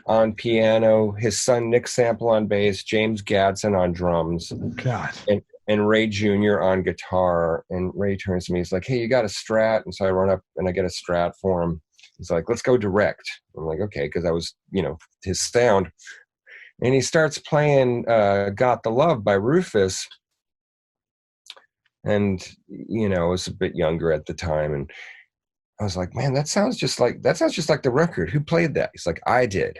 on piano, his son Nick Sample on bass, James Gadsden on drums, and Ray Jr. on guitar. And Ray turns to me, he's like, "Hey, you got a Strat?" And so I run up and I get a Strat for him. He's like, "Let's go direct." I'm like, "Okay," because I was, his sound. And he starts playing "Got the Love" by Rufus. And, I was a bit younger at the time, and I was like, "Man, that sounds just like the record. Who played that?" He's like, "I did."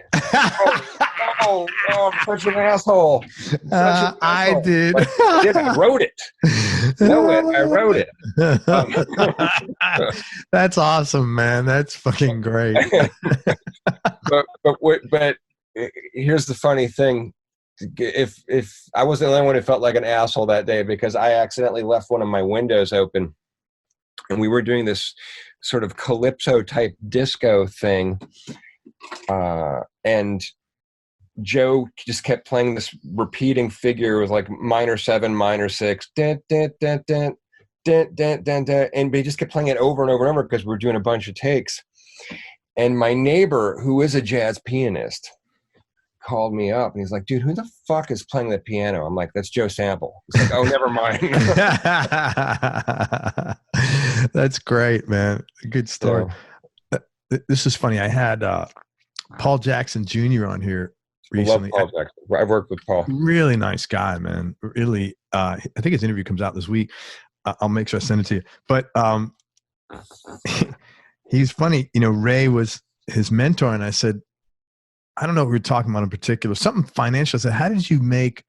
Oh, I'm such an asshole. I did. Like, I wrote it. I wrote it. That's awesome, man. That's fucking great. but here's the funny thing. If I was the only one who felt like an asshole that day, because I accidentally left one of my windows open, and we were doing this sort of calypso type disco thing, and Joe just kept playing this repeating figure with like minor 7, minor 6, and he just kept playing it over and over and over because we were doing a bunch of takes. And my neighbor, who is a jazz pianist, called me up and he's like, "Dude, who the fuck is playing the piano?" I'm like, "That's Joe Sample." He's like, "Oh, never mind." That's great, man. Good story. This is funny. I had Paul Jackson Jr. on here recently. I love Paul Jackson. I've worked with Paul. Really nice guy, man. Really, I think his interview comes out this week. I'll make sure I send it to you. But he's funny. Ray was his mentor, and I said, I don't know what we were talking about in particular, something financial. I said, how did you make,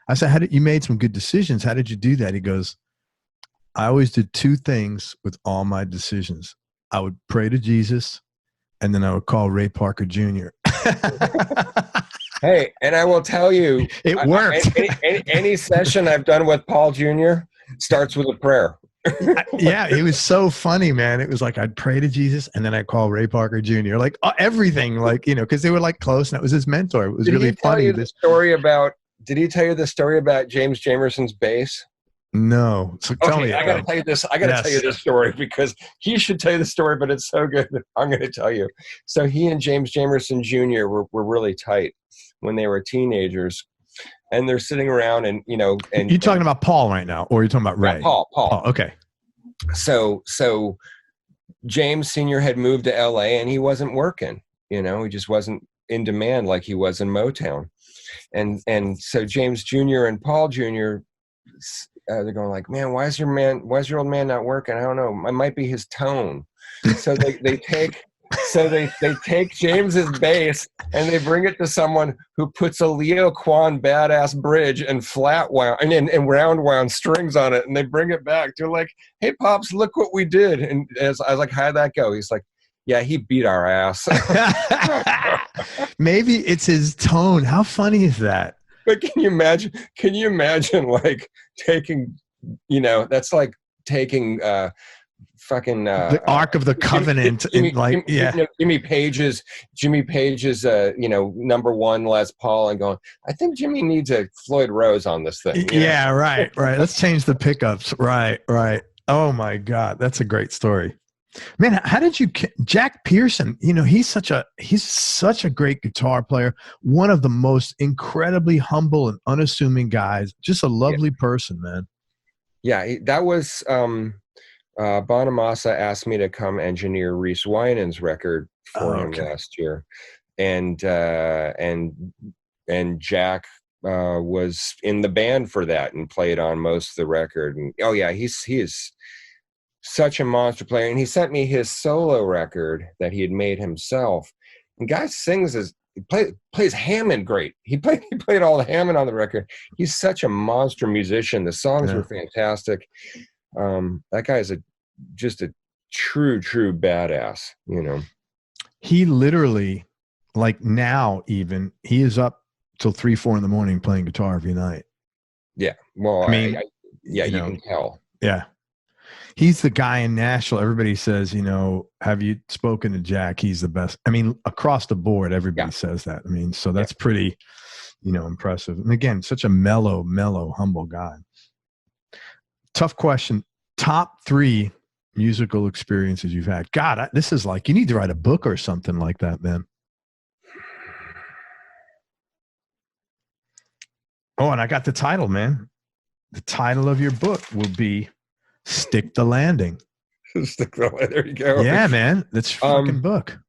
I said, you made some good decisions. How did you do that? He goes, I always did two things with all my decisions. I would pray to Jesus, and then I would call Ray Parker Jr. Hey, and I will tell you, It worked. Any session I've done with Paul Jr. starts with a prayer. Yeah, it was so funny, man. It was like I'd pray to Jesus, and then I'd call Ray Parker Jr. Like everything, like, you know, because they were like close, and it was his mentor. It was really funny. Did he tell you the story about James Jamerson's bass? No. So tell me. I got to tell you this. I got to tell you this story because he should tell you the story, but it's so good. I'm going to tell you. So he and James Jamerson Jr. were really tight when they were teenagers, and they're sitting around and, you know, and you're talking about Paul right now, or you're talking about Ray? Yeah, Paul. Oh, okay. So James Sr. had moved to LA and he wasn't working, you know, he just wasn't in demand like he was in Motown. And so James Jr. and Paul Jr., they're going like, man, why is your old man not working? I don't know. It might be his tone. So they take James's bass and they bring it to someone who puts a Leo Kwan badass bridge and flat wound and round wound strings on it, and they bring it back. They're like, hey Pops, look what we did. And as I was like, how'd that go? He's like, yeah, he beat our ass. Maybe it's his tone. How funny is that? But can you imagine like taking, you know, that's like taking fucking the Ark of the Covenant, Jimmy Page's you know, #1 Les Paul, and going, I think Jimmy needs a Floyd Rose on this thing. Yeah, right. Let's change the pickups. Right. Oh my God, that's a great story, man. How did you, Jack Pearson? You know, he's such a great guitar player. One of the most incredibly humble and unassuming guys. Just a lovely person, man. Yeah, that was. Bonamassa asked me to come engineer Reese Winans' record for him last year, and Jack was in the band for that and played on most of the record. And he is such a monster player. And he sent me his solo record that he had made himself. And guy sings plays Hammond great. He played all the Hammond on the record. He's such a monster musician. The songs were fantastic. That guy is just a true badass, you know. He literally, like now even, he is up till 3-4 in the morning playing guitar every night. Yeah. Well, I mean, you can tell. Yeah. He's the guy in Nashville. Everybody says, you know, have you spoken to Jack? He's the best. I mean, across the board, everybody says that. I mean, so that's pretty, you know, impressive. And again, such a mellow, humble guy. Tough question. Top 3 musical experiences you've had. God, this is like, you need to write a book or something like that, man. Oh, and I got the title, man. The title of your book will be Stick the Landing. Stick the Landing. There you go. Yeah, man. That's your fucking book.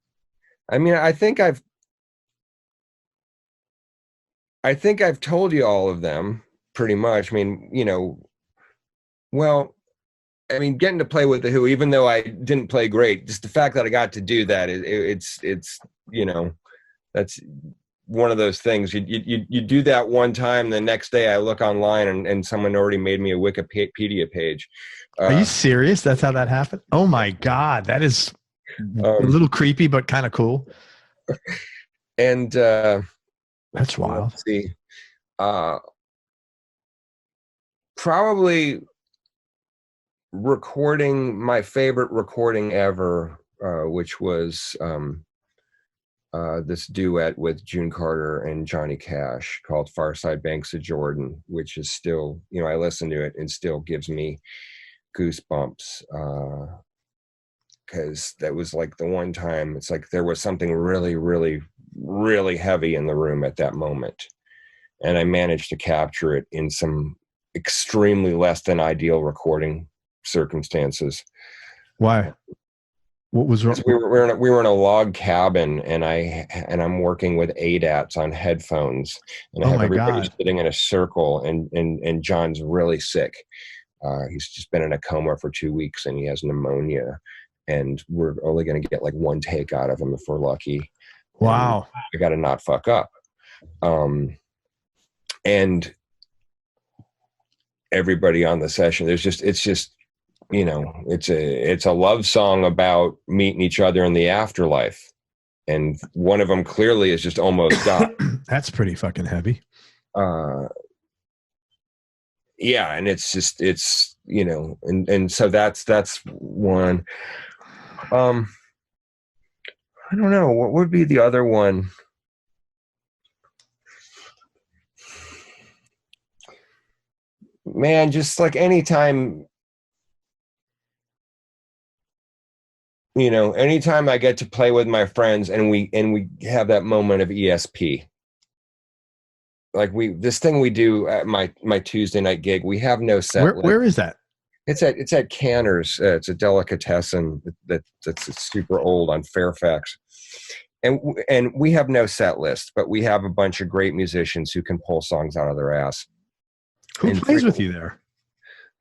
I mean, I think I've told you all of them pretty much. I mean, you know, well, I mean, getting to play with the Who, even though I didn't play great, just the fact that I got to do that, it's you know, that's one of those things. You do that one time, the next day I look online and someone already made me a Wikipedia page. Are you serious? That's how that happened? Oh my God, that is a little creepy, but kind of cool. And that's wild. Let's see, probably my favorite recording ever, which was this duet with June Carter and Johnny Cash called Far Side Banks of Jordan, which is still, you know, I listen to it and still gives me goosebumps, because that was like the one time it's like there was something really heavy in the room at that moment, and I managed to capture it in some extremely less than ideal recording circumstances. Why? What was wrong? We were in a log cabin, and I'm working with ADATs on headphones, and I have everybody sitting in a circle, and John's really sick. He's just been in a coma for 2 weeks, and he has pneumonia, and we're only going to get like one take out of him if we're lucky. Wow. I got to not fuck up. And everybody on the session, it's just, you know, it's a love song about meeting each other in the afterlife. And one of them clearly is just almost died. That's pretty fucking heavy. Yeah. And it's, you know, and so that's one. I don't know. What would be the other one? Man, just like anytime, you know, anytime I get to play with my friends and we have that moment of ESP. Like this thing we do at my Tuesday night gig, we have no set. Where is that? It's at Canner's. It's a delicatessen that's super old on Fairfax. And we have no set list, but we have a bunch of great musicians who can pull songs out of their ass. Who plays with you there?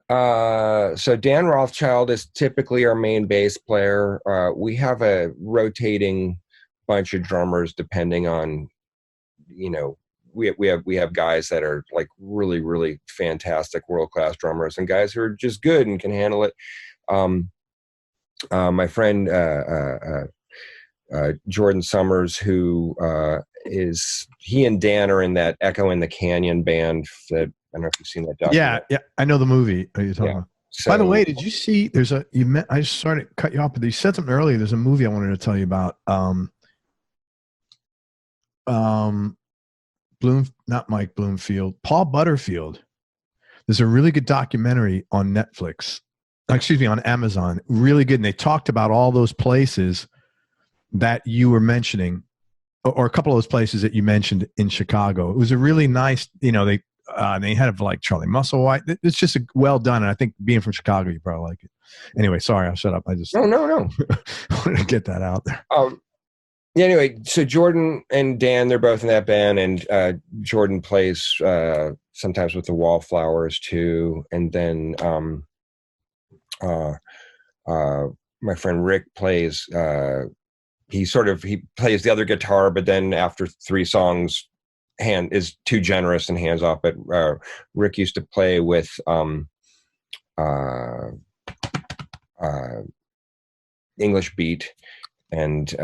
So Dan Rothschild is typically our main bass player. We have a rotating bunch of drummers depending on, you know, we have guys that are like really, really fantastic world-class drummers and guys who are just good and can handle it. My friend Jordan Summers, who he and Dan are in that Echo in the Canyon band that, I don't know if you've seen that documentary. Yeah, I know the movie. Are you talking about? So, by the way, did you see? I just started to cut you off, but you said something earlier. There's a movie I wanted to tell you about. Not Mike Bloomfield, Paul Butterfield. There's a really good documentary on Netflix. Excuse me, on Amazon. Really good, and they talked about all those places that you well or a couple of those places that you mentioned in Chicago. It was a really nice, you know, they had like Charlie Musselwhite. It's just well done. And I think being from Chicago, you probably like it. Anyway, sorry, I'll shut up. I just no. wanted to get that out there. Yeah, anyway, so Jordan and Dan, they're both in that band, and Jordan plays sometimes with the Wallflowers too. And then my friend Rick plays. He plays the other guitar, but then after 3 songs, is too generous and hands off. But Rick used to play with English Beat, and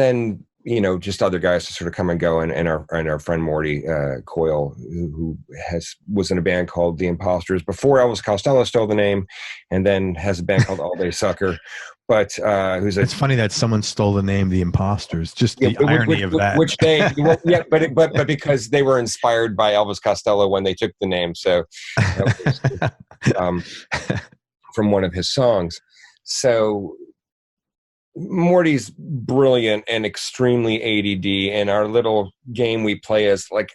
then, you know, just other guys to sort of come and go, and our friend Morty Coyle, who was in a band called The Imposters before Elvis Costello stole the name, and then has a band called All Day Sucker. But it's funny that someone stole the name The Imposters. Just the irony of that. Which but because they were inspired by Elvis Costello when they took the name, so from one of his songs. So Morty's brilliant and extremely ADD, and our little game we play is like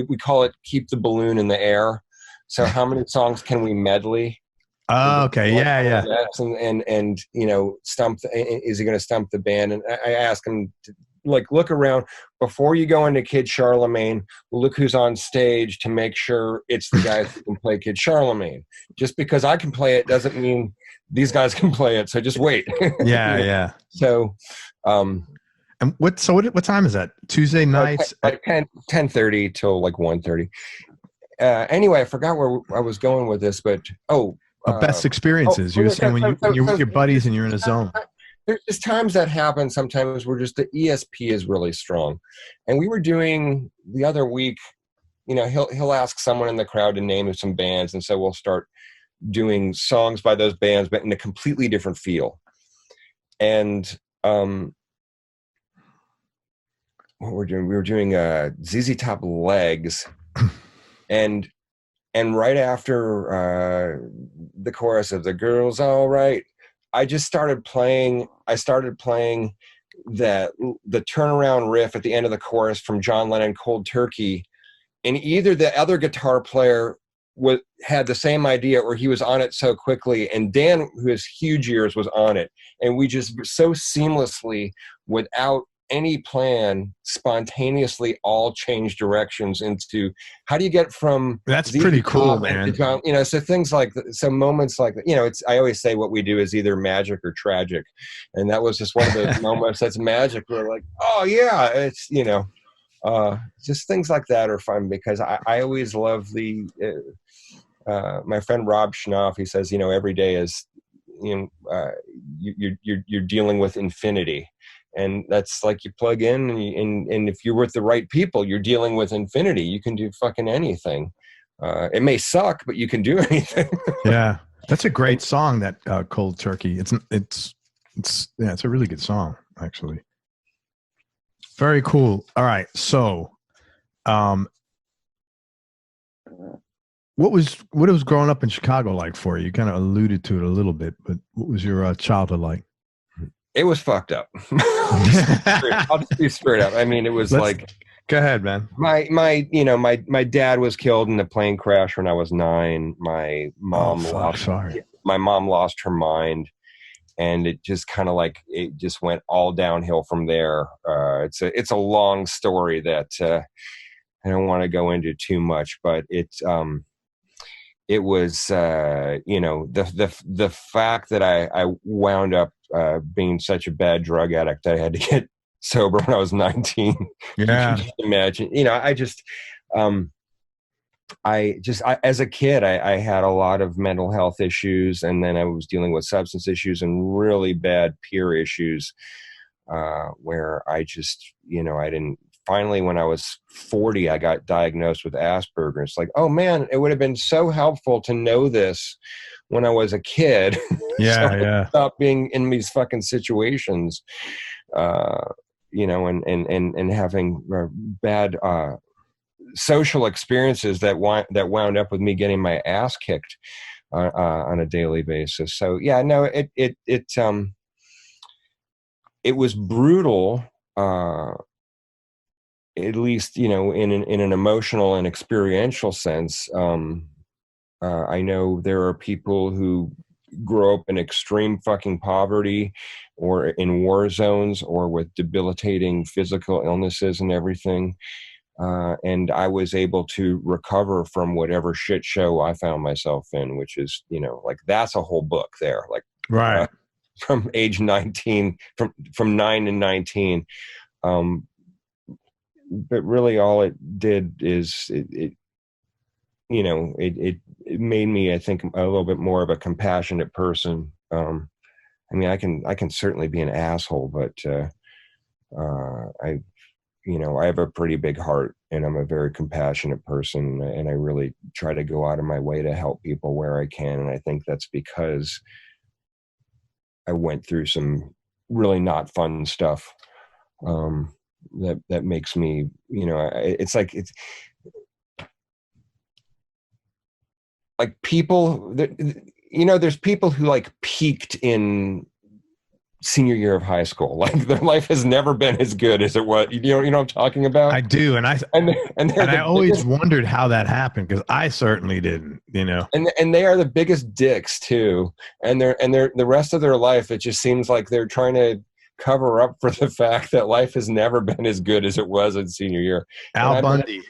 we call it keep the balloon in the air. So how many songs can we medley? Oh, okay. Yeah. And you know, is he going to stump the band? And I ask him to, like, look around before you go into Kid Charlemagne, look who's on stage to make sure it's the guys who can play Kid Charlemagne. Just because I can play it doesn't mean these guys can play it. So just wait. Yeah. So, and what time is that? Tuesday nights? Like 10:30 till like 1:30. Anyway, I forgot where I was going with this, but best experiences. You were saying when you're with your buddies and you're in a zone. There's times that happen sometimes where just the ESP is really strong. And we were doing the other week, you know, he'll ask someone in the crowd to name some bands, and so we'll start doing songs by those bands, but in a completely different feel. And what we were doing ZZ Top Legs, and right after the chorus of "The Girl's All Right," I started playing the turnaround riff at the end of the chorus from John Lennon, Cold Turkey, and either the other guitar player had the same idea, or he was on it so quickly, and Dan, who has huge ears, was on it, and we just so seamlessly, without any plan spontaneously all change directions into how do you get from that's pretty cool, man. John, so things like some moments like that, it's, I always say what we do is either magic or tragic, and that was just one of those moments that's magic. We're like, oh yeah, it's just things like that are fun because I always love the my friend Rob Schnoff, he says, every day is you're dealing with infinity. And that's like you plug in and if you're with the right people, you're dealing with infinity. You can do fucking anything. It may suck, but you can do anything. Yeah. That's a great song, that Cold Turkey. It's a really good song, actually. Very cool. All right. So, what was growing up in Chicago like for you? You kind of alluded to it a little bit, but what was your childhood like? It was fucked up. I'll just be straight up. I mean, it was go ahead, man. My dad was killed in a plane crash when I was 9. My mom lost her mind, and it just kind of it just went all downhill from there. It's a long story that I don't want to go into too much, but it was the fact that I wound up being such a bad drug addict. I had to get sober when I was 19. Yeah. Just imagine, I as a kid, I had a lot of mental health issues, and then I was dealing with substance issues and really bad peer issues, where I just, I didn't. Finally, when I was 40, I got diagnosed with Asperger's. It's like, oh man, it would have been so helpful to know this when I was a kid. Yeah, so yeah. Stop being in these fucking situations, and having bad social experiences that wound up with me getting my ass kicked on a daily basis. So yeah, no, it was brutal. At least, in an emotional and experiential sense. I know there are people who grow up in extreme fucking poverty or in war zones or with debilitating physical illnesses and everything. And I was able to recover from whatever shit show I found myself in, which is, that's a whole book there. Right. From age 19, from 9 and 19. But really all it did is it made me, I think, a little bit more of a compassionate person. I mean, I can certainly be an asshole, but I have a pretty big heart, and I'm a very compassionate person, and I really try to go out of my way to help people where I can. And I think that's because I went through some really not fun stuff. That makes me, it's like people that, there's people who peaked in senior year of high school. Their life has never been as good as it was. You know what I'm talking about? I do. And I always wondered how that happened, because I certainly didn't, and they are the biggest dicks too. And they're the rest of their life, it just seems like they're trying to cover up for the fact that life has never been as good as it was in senior year. Al Bundy.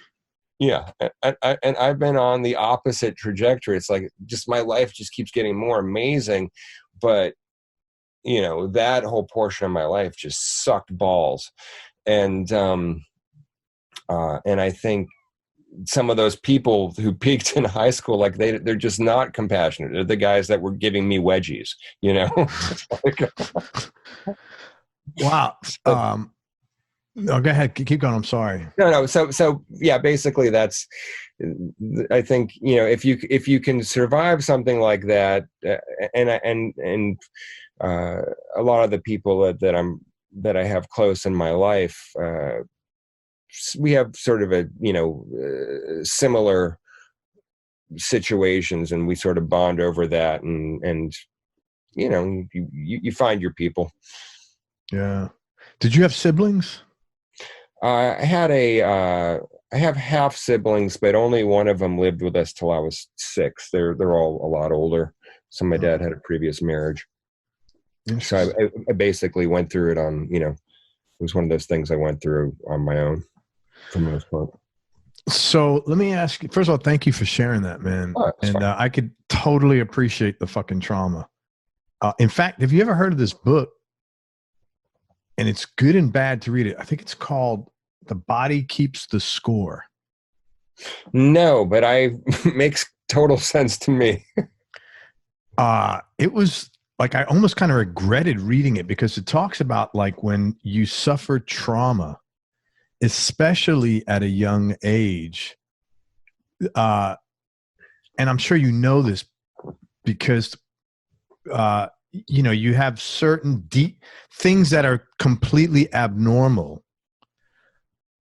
Yeah. And I've been on the opposite trajectory. It's like just my life just keeps getting more amazing. But, that whole portion of my life just sucked balls. And I think some of those people who peaked in high school, they're just not compassionate. They're the guys that were giving me wedgies, Wow. No, go ahead. Keep going. I'm sorry. No. So yeah, basically that's, I think, if you can survive something like that, and a lot of the people that I have close in my life, we have sort of a, similar situations, and we sort of bond over that, and you find your people. Yeah. Did you have siblings? I have half siblings, but only one of them lived with us till I was 6. They're all a lot older. So my dad had a previous marriage. So I basically went through it on, was one of those things I went through on my own for the most part. So let me ask you, first of all, thank you for sharing that, man. Oh, and I could totally appreciate the fucking trauma. In fact, have you ever heard of this book? And it's good and bad to read it. I think it's called The Body Keeps the Score. No, but makes total sense to me. It was like, I almost kind of regretted reading it because it talks about like when you suffer trauma, especially at a young age. And I'm sure you know this because, you have certain deep things that are completely abnormal.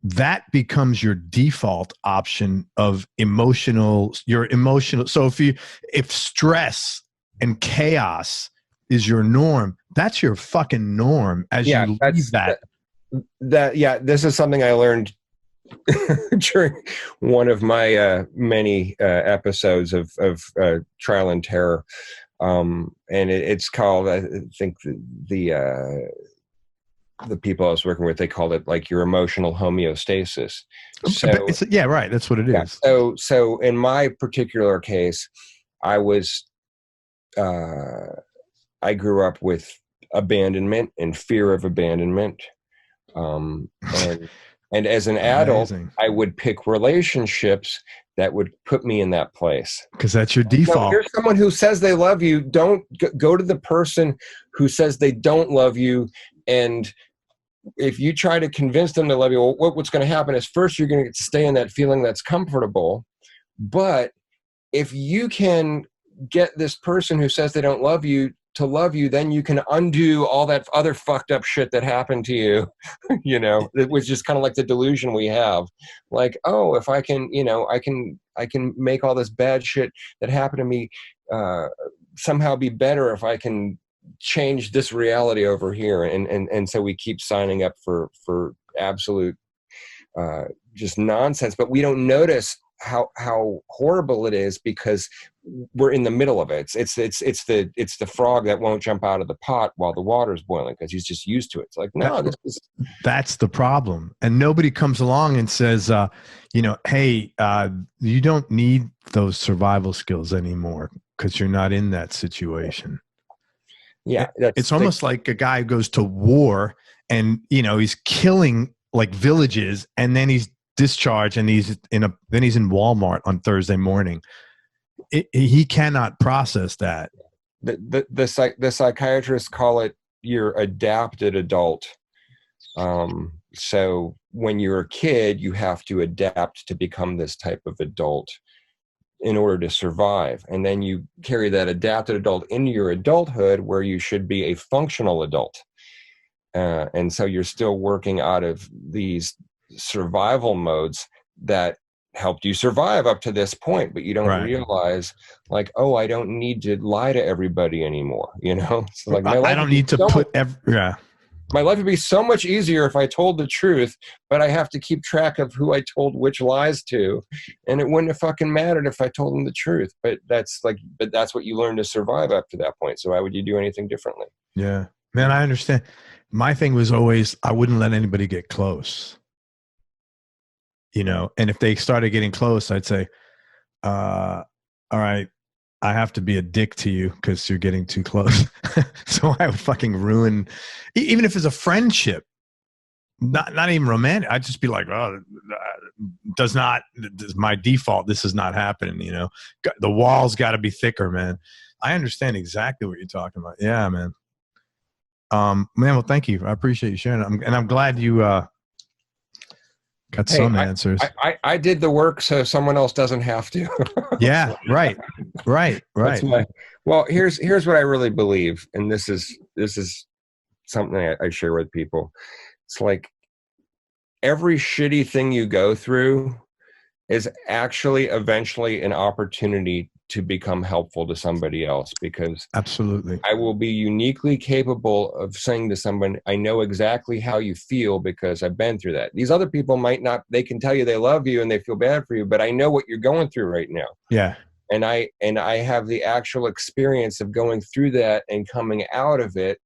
That becomes your default option of your emotional. So if stress and chaos is your norm, that's your fucking norm as you leave that. This is something I learned during one of my many episodes of Trial and Terror. And it's called, I think the people I was working with, they called it like your emotional homeostasis. So right. That's what it is. So in my particular case, I grew up with abandonment and fear of abandonment. And as an adult, I would pick relationships that would put me in that place. Because that's your default. So here's someone who says they love you. Don't go to the person who says they don't love you. And if you try to convince them to love you, well, what's going to happen is first you're going to stay in that feeling that's comfortable. But if you can get this person who says they don't love you to love you, then you can undo all that other fucked up shit that happened to you. It was just kind of like the delusion we have. Like, oh, if I can, I can make all this bad shit that happened to me somehow be better if I can change this reality over here. And so we keep signing up for absolute just nonsense, but we don't notice how horrible it is because we're in the middle of it. It's the frog that won't jump out of the pot while the water's boiling because he's just used to it. It's like, no, that's the problem. And nobody comes along and says, hey, you don't need those survival skills anymore because you're not in that situation. Yeah. It's almost like a guy who goes to war and, he's killing like villages and then he's discharged and then he's in Walmart on Thursday morning. He cannot process that. The psychiatrists call it your adapted adult. So when you're a kid, you have to adapt to become this type of adult in order to survive. And then you carry that adapted adult into your adulthood where you should be a functional adult. And so you're still working out of these survival modes that helped you survive up to this point, but you don't realize like, oh, I don't need to lie to everybody anymore. So like I don't need to my life would be so much easier if I told the truth, but I have to keep track of who I told which lies to. And it wouldn't have fucking mattered if I told them the truth, but that's what you learn to survive up to that point. So why would you do anything differently? Yeah, man, I understand. My thing was always, I wouldn't let anybody get close. And if they started getting close, I'd say, all right, I have to be a dick to you because you're getting too close. So I would fucking ruin, even if it's a friendship, not even romantic. I'd just be like, oh, this is my default. This is not happening. The walls got to be thicker, man. I understand exactly what you're talking about. Yeah, man. Man, well, thank you. I appreciate you sharing it. And I'm glad you got some answers. I did the work so someone else doesn't have to. Yeah, right. Well, here's what I really believe, and this is something I share with people. It's like every shitty thing you go through is actually eventually an opportunity to become helpful to somebody else, because absolutely I will be uniquely capable of saying to someone, I know exactly how you feel because I've been through that. These other people might not, they can tell you they love you and they feel bad for you, but I know what you're going through right now. Yeah. And I have the actual experience of going through that and coming out of it.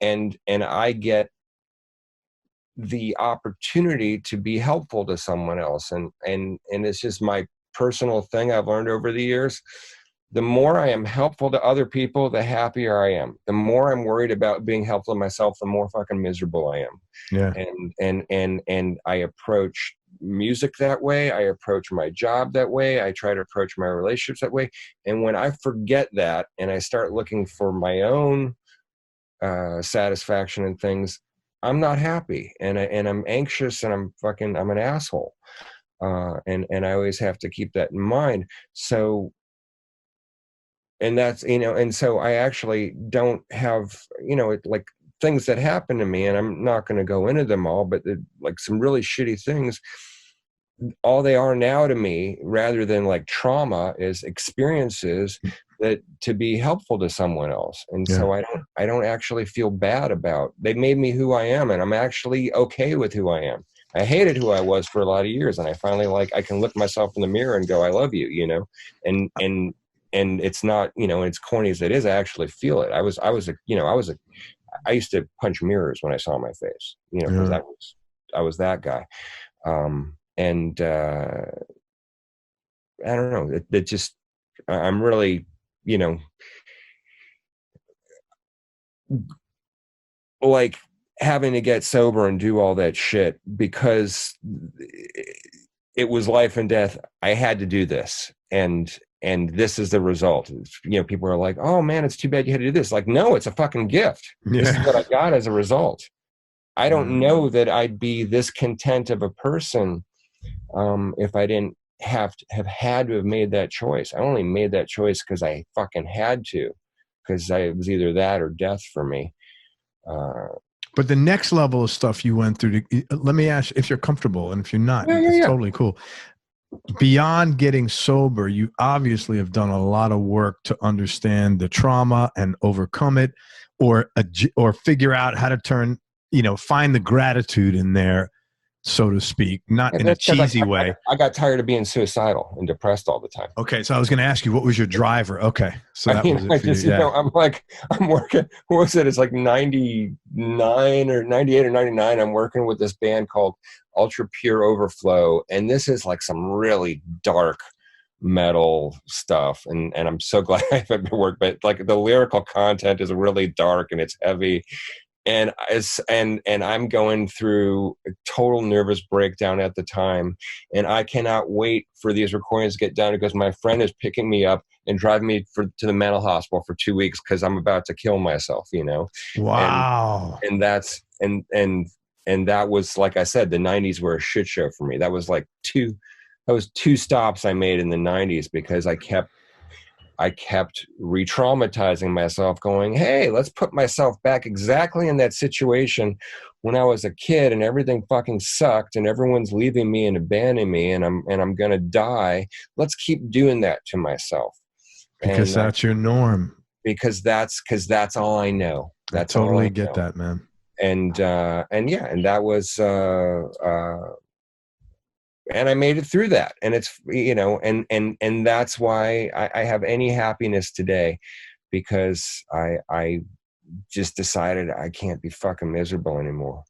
And I get the opportunity to be helpful to someone else. And it's just my personal thing I've learned over the years. The more I am helpful to other people, the happier I am. The more I'm worried about being helpful to myself, the more fucking miserable I am. Yeah. And I approach music that way. I approach my job that way. I try to approach my relationships that way. And when I forget that and I start looking for my own satisfaction in things, I'm not happy, and I'm anxious, and I'm an asshole. And I always have to keep that in mind. So, and that's, and so I actually don't have, like things that happen to me, and I'm not going to go into them all, but like some really shitty things, all they are now to me, rather than like trauma, is experiences that to be helpful to someone else. And so I don't actually feel bad about, they made me who I am, and I'm actually okay with who I am. I hated who I was for a lot of years, and I finally, like, I can look myself in the mirror and go, I love you, and it's not, it's corny as it is, I actually feel it. I used to punch mirrors when I saw my face, because I was that guy. And I don't know, it just, I'm really, like having to get sober and do all that shit because it was life and death. I had to do this. And this is the result. People are like, oh man, it's too bad you had to do this. Like, no, it's a fucking gift. Yeah. This is what I got as a result. I don't know that I'd be this content of a person if I didn't have had to have made that choice. I only made that choice because I fucking had to, because it was either that or death for me. But the next level of stuff you went through, let me ask if you're comfortable, and if you're not, it's totally cool. Beyond getting sober, you obviously have done a lot of work to understand the trauma and overcome it, or figure out how to turn, find the gratitude in there, so to speak, not in a cheesy way. I got tired of being suicidal and depressed all the time. Okay, so I was going to ask you, what was your driver? Okay, so that was it for you. I'm working. What was it? It's like 99 or 98 or 99. I'm working with this band called Ultra Pure Overflow, and this is like some really dark metal stuff. And I'm so glad I haven't been work, but like the lyrical content is really dark and it's heavy. And I'm going through a total nervous breakdown at the time, and I cannot wait for these recordings to get done because my friend is picking me up and driving me to the mental hospital for 2 weeks because I'm about to kill myself. Wow. And that's and that was, like I said, the 90s were a shit show for me. That was two stops I made in the 90s because I kept re-traumatizing myself, going, hey, let's put myself back exactly in that situation when I was a kid and everything fucking sucked and everyone's leaving me and abandoning me and I'm gonna die. Let's keep doing that to myself. Because that's your norm. Because that's all I know. That's I totally all I get know. that, man. And that was and I made it through that. And it's, and that's why I have any happiness today, because I just decided I can't be fucking miserable anymore.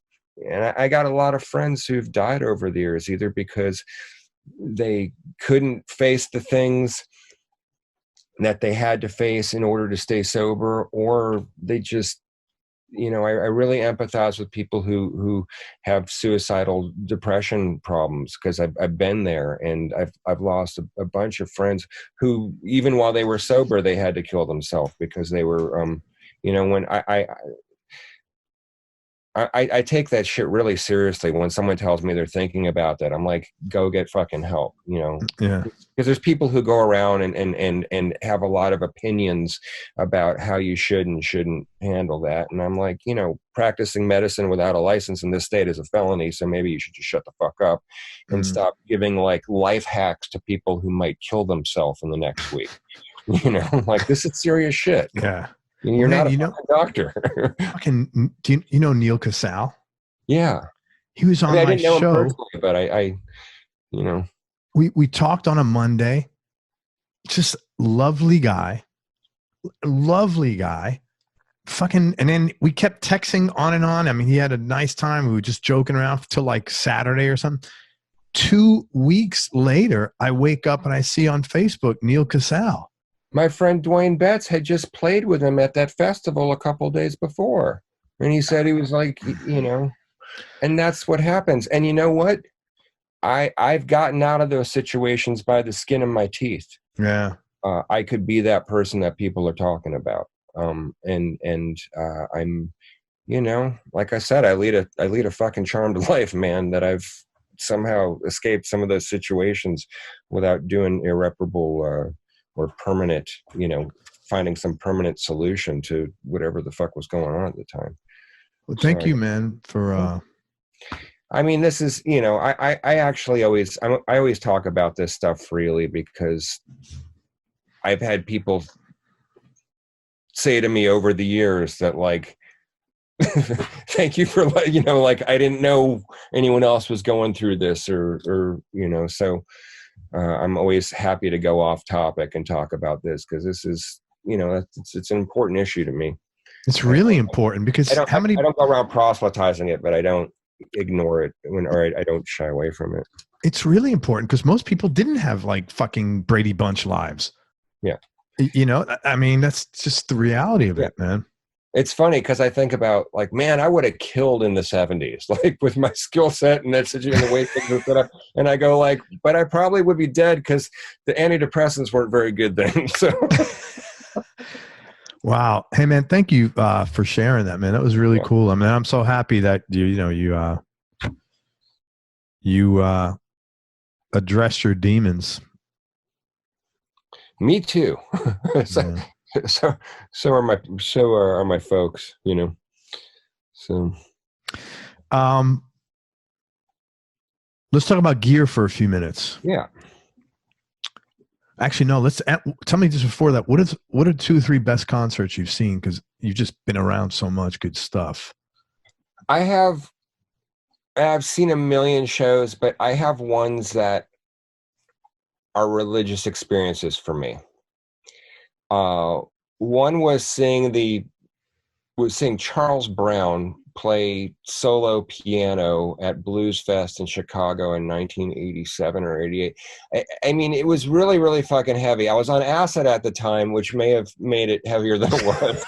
And I got a lot of friends who've died over the years, either because they couldn't face the things that they had to face in order to stay sober, or they just, I really empathize with people who have suicidal depression problems, because I've been there, and I've lost a bunch of friends who, even while they were sober, they had to kill themselves because they were, when I take that shit really seriously. When someone tells me they're thinking about that, I'm like, go get fucking help, Yeah. Because there's people who go around and have a lot of opinions about how you should and shouldn't handle that. And I'm like, practicing medicine without a license in this state is a felony. So maybe you should just shut the fuck up and stop giving like life hacks to people who might kill themselves in the next week. Like, this is serious shit. Yeah. You're not a doctor. Do you know Neil Casal? Yeah. He was on my didn't know show. Him personally, but We talked on a Monday. Just lovely guy. fucking, and then we kept texting on and on. I mean, he had a nice time. We were just joking around till like Saturday or something. 2 weeks later, I wake up and I see on Facebook Neil Casale. My friend Dwayne Betts had just played with him at that festival a couple days before. And he said he was like, and that's what happens. And you know what? I've gotten out of those situations by the skin of my teeth. Yeah. I could be that person that people are talking about. I'm, like I said, I lead a fucking charmed life, man, that I've somehow escaped some of those situations without doing irreparable, or permanent, finding some permanent solution to whatever the fuck was going on at the time. Well, thank you, man, for, I mean, this is, I actually always talk about this stuff freely because I've had people say to me over the years that like, thank you for, like, I didn't know anyone else was going through this or so I'm always happy to go off topic and talk about this because this is, it's an important issue to me. It's really important because I don't go around proselytizing it, but I don't ignore it I don't shy away from it. It's really important because most people didn't have like fucking Brady Bunch lives. Yeah. I mean, that's just the reality of it, man. It's funny because I think about like, man, I would have killed in the 70s, like with my skill set and that's and the way things were set up. And I go like, but I probably would be dead because the antidepressants weren't very good then. So, wow. Hey man, thank you for sharing that, man. That was really cool. I mean, I'm so happy that you addressed your demons. Me too. So are my folks, So let's talk about gear for a few minutes. Yeah. Actually, no, tell me just before that, what are 2 or 3 best concerts you've seen? Because you've just been around so much good stuff. I've seen a million shows, but I have ones that are religious experiences for me. One was seeing Charles Brown play solo piano at Blues Fest in Chicago in 1987 or 88. I mean, it was really, really fucking heavy. I was on acid at the time, which may have made it heavier than it was,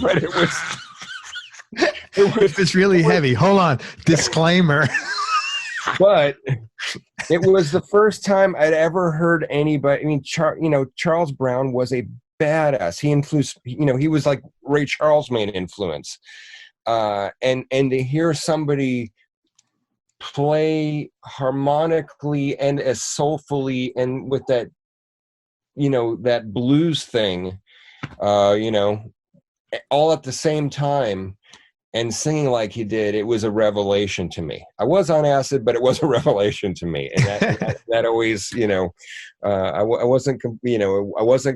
but it was. It's really heavy. Hold on. Disclaimer. But it was the first time I'd ever heard anybody. I mean, Charles Brown was a badass. He influenced, he was like Ray Charles' main influence. And to hear somebody play harmonically and as soulfully and with that, that blues thing, all at the same time and singing like he did, it was a revelation to me. I was on acid, but it was a revelation to me. And that always, I wasn't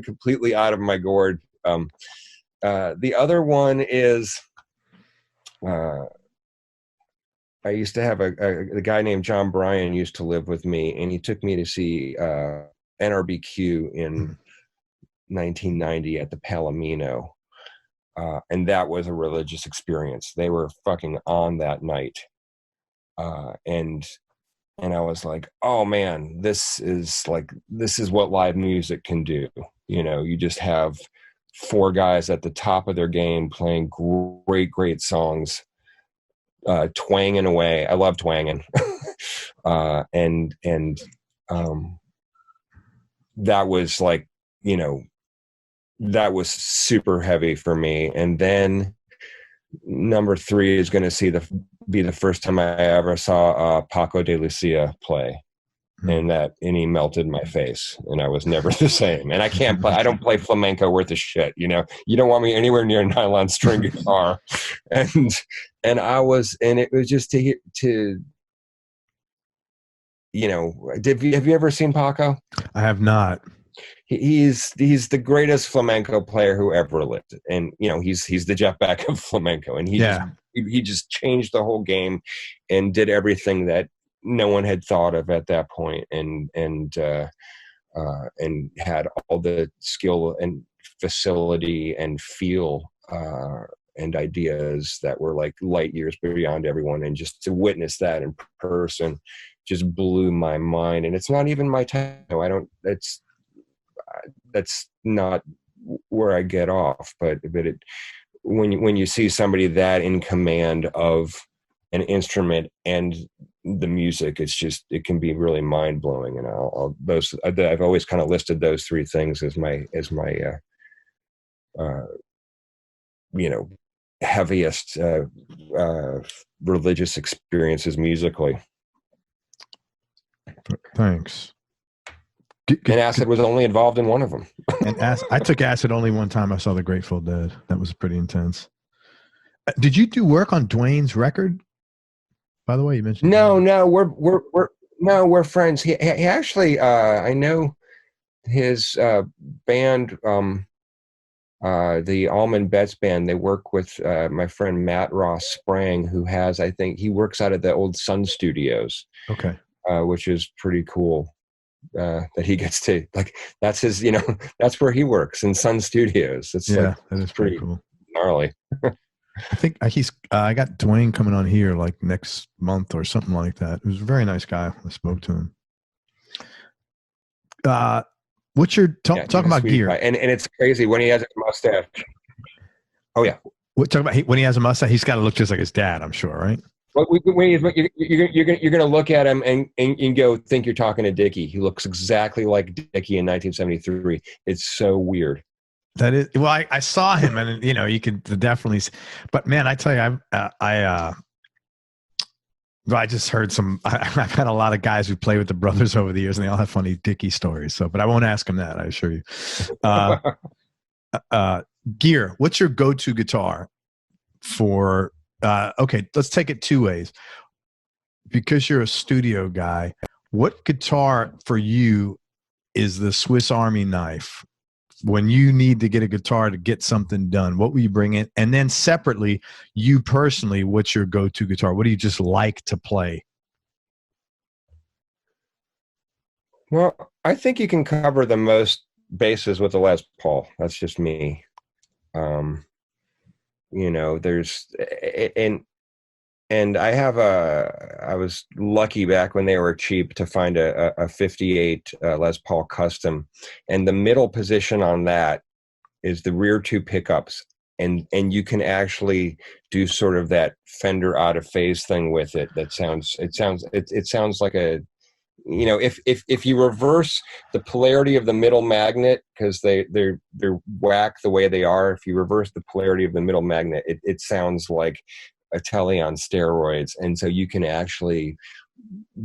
completely out of my gourd. The other one is, I used to have a guy named John Bryan used to live with me, and he took me to see NRBQ in 1990 at the Palomino. And that was a religious experience. They were fucking on that night. And I was like, oh man, this is what live music can do. You just have 4 guys at the top of their game playing great songs, twanging away. I love twanging. And that was like, that was super heavy for me. And then number 3 is going to be the first time I ever saw Paco de Lucia play. And he melted my face, and I was never the same. And I don't play flamenco worth of shit. You don't want me anywhere near a nylon string guitar. And it was just have you ever seen Paco? I have not. He's the greatest flamenco player who ever lived, and he's the Jeff Beck of flamenco, and he just changed the whole game and did everything that no one had thought of at that point, and had all the skill and facility and feel and ideas that were like light years beyond everyone. And just to witness that in person just blew my mind. And it's not even my time. That's not where I get off, but when you see somebody that in command of an instrument and the music, it can be really mind blowing. And I've always kind of listed those three things as my heaviest religious experiences musically. Thanks. And acid was only involved in one of them. And I took acid only one time. I saw the Grateful Dead. That was pretty intense. Did you do work on Dwayne's record? By the way, you mentioned. No, we're friends. He actually, I know his band, the Almond Betts band. They work with my friend Matt Ross Sprang, who he works out of the old Sun Studios. Okay. Which is pretty cool. That he gets to, like, that's his, that's where he works, in Sun Studios. That is pretty cool. Gnarly. I think I got Dwayne coming on here like next month or something like that. He was a very nice guy. I spoke to him. What's your talking about gear? Guy. And it's crazy when he has a mustache. Oh yeah. Talk about when he has a mustache. He's got to look just like his dad, I'm sure, right? Well, you're going to look at him and go, think you're talking to Dickie. He looks exactly like Dickie in 1973. It's so weird. That is, well, I saw him, and you could definitely. But man, I tell you, I just heard I've had a lot of guys who play with the brothers over the years, and they all have funny Dickie stories. So, but I won't ask him that. I assure you. Gear. What's your go-to guitar for? Okay, let's take it two ways. Because you're a studio guy, what guitar for you is the Swiss Army knife? When you need to get a guitar to get something done, what will you bring in? And then separately, you personally, what's your go-to guitar? What do you just like to play? Well, I think you can cover the most bases with the Les Paul. That's just me. And I was lucky back when they were cheap to find a 58 Les Paul Custom, and the middle position on that is the rear two pickups, and you can actually do sort of that Fender out of phase thing with it. It sounds like a, if you reverse the polarity of the middle magnet, because they're whack the way they are, if you reverse the polarity of the middle magnet, it sounds like a Telly on steroids. And so you can actually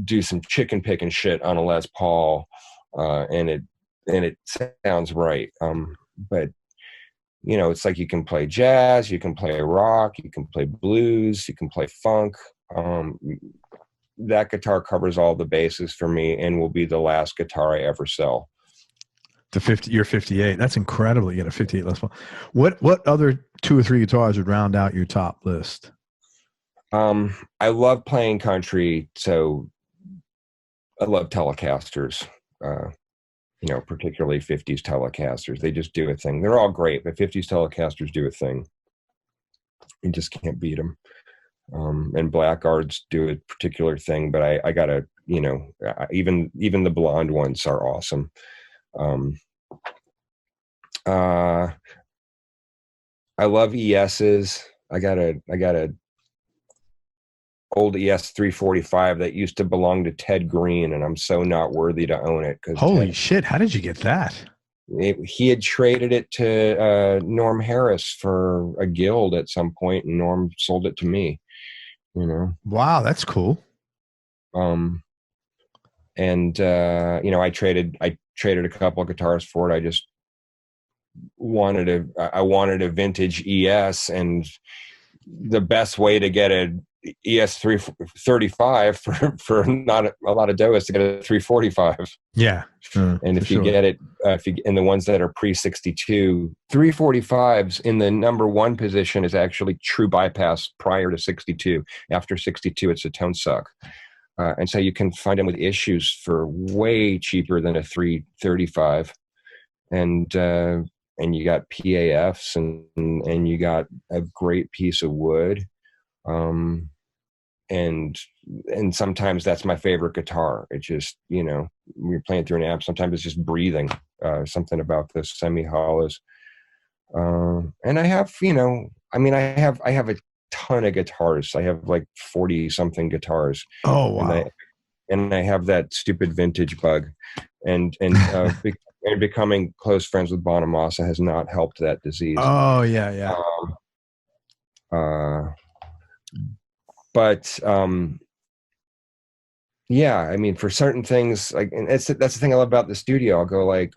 do some chicken picking shit on a Les Paul, and it sounds right. But it's like you can play jazz, you can play rock, you can play blues, you can play funk. That guitar covers all the bases for me, and will be the last guitar I ever sell. You're 58. That's incredible. You got a 58 Les Paul. What other two or three guitars would round out your top list? I love playing country, so I love Telecasters. Particularly 50s Telecasters. They just do a thing. They're all great, but 50s Telecasters do a thing. You just can't beat them. And Blackguards do a particular thing, but I gotta, even the blonde ones are awesome. I love ESs. I got a old ES 345 that used to belong to Ted Green, and I'm so not worthy to own it. Holy shit! How did you get that? He had traded it to Norm Harris for a guild at some point, and Norm sold it to me. Wow, that's cool. I traded a couple of guitars for it. I just wanted a vintage ES, and the best way to get a ES 335 for not a lot of dough is to get a 345. Yeah. And if you get it, and the ones that are pre-62, 345s in the number one position is actually true bypass prior to 62. After 62, it's a tone suck. And so you can find them with issues for way cheaper than a 335. And and you got PAFs and you got a great piece of wood. And sometimes that's my favorite guitar. It just, you know, when you're playing through an amp, sometimes it's just breathing, something about the semi-hollows. And I have, you know, I mean, I have a ton of guitars. I have like 40 something guitars. Oh, wow. And I have that stupid vintage bug, and becoming close friends with Bonamassa has not helped that disease. Oh, yeah. But yeah, I mean, for certain things, like, and that's the thing I love about the studio. I'll go like,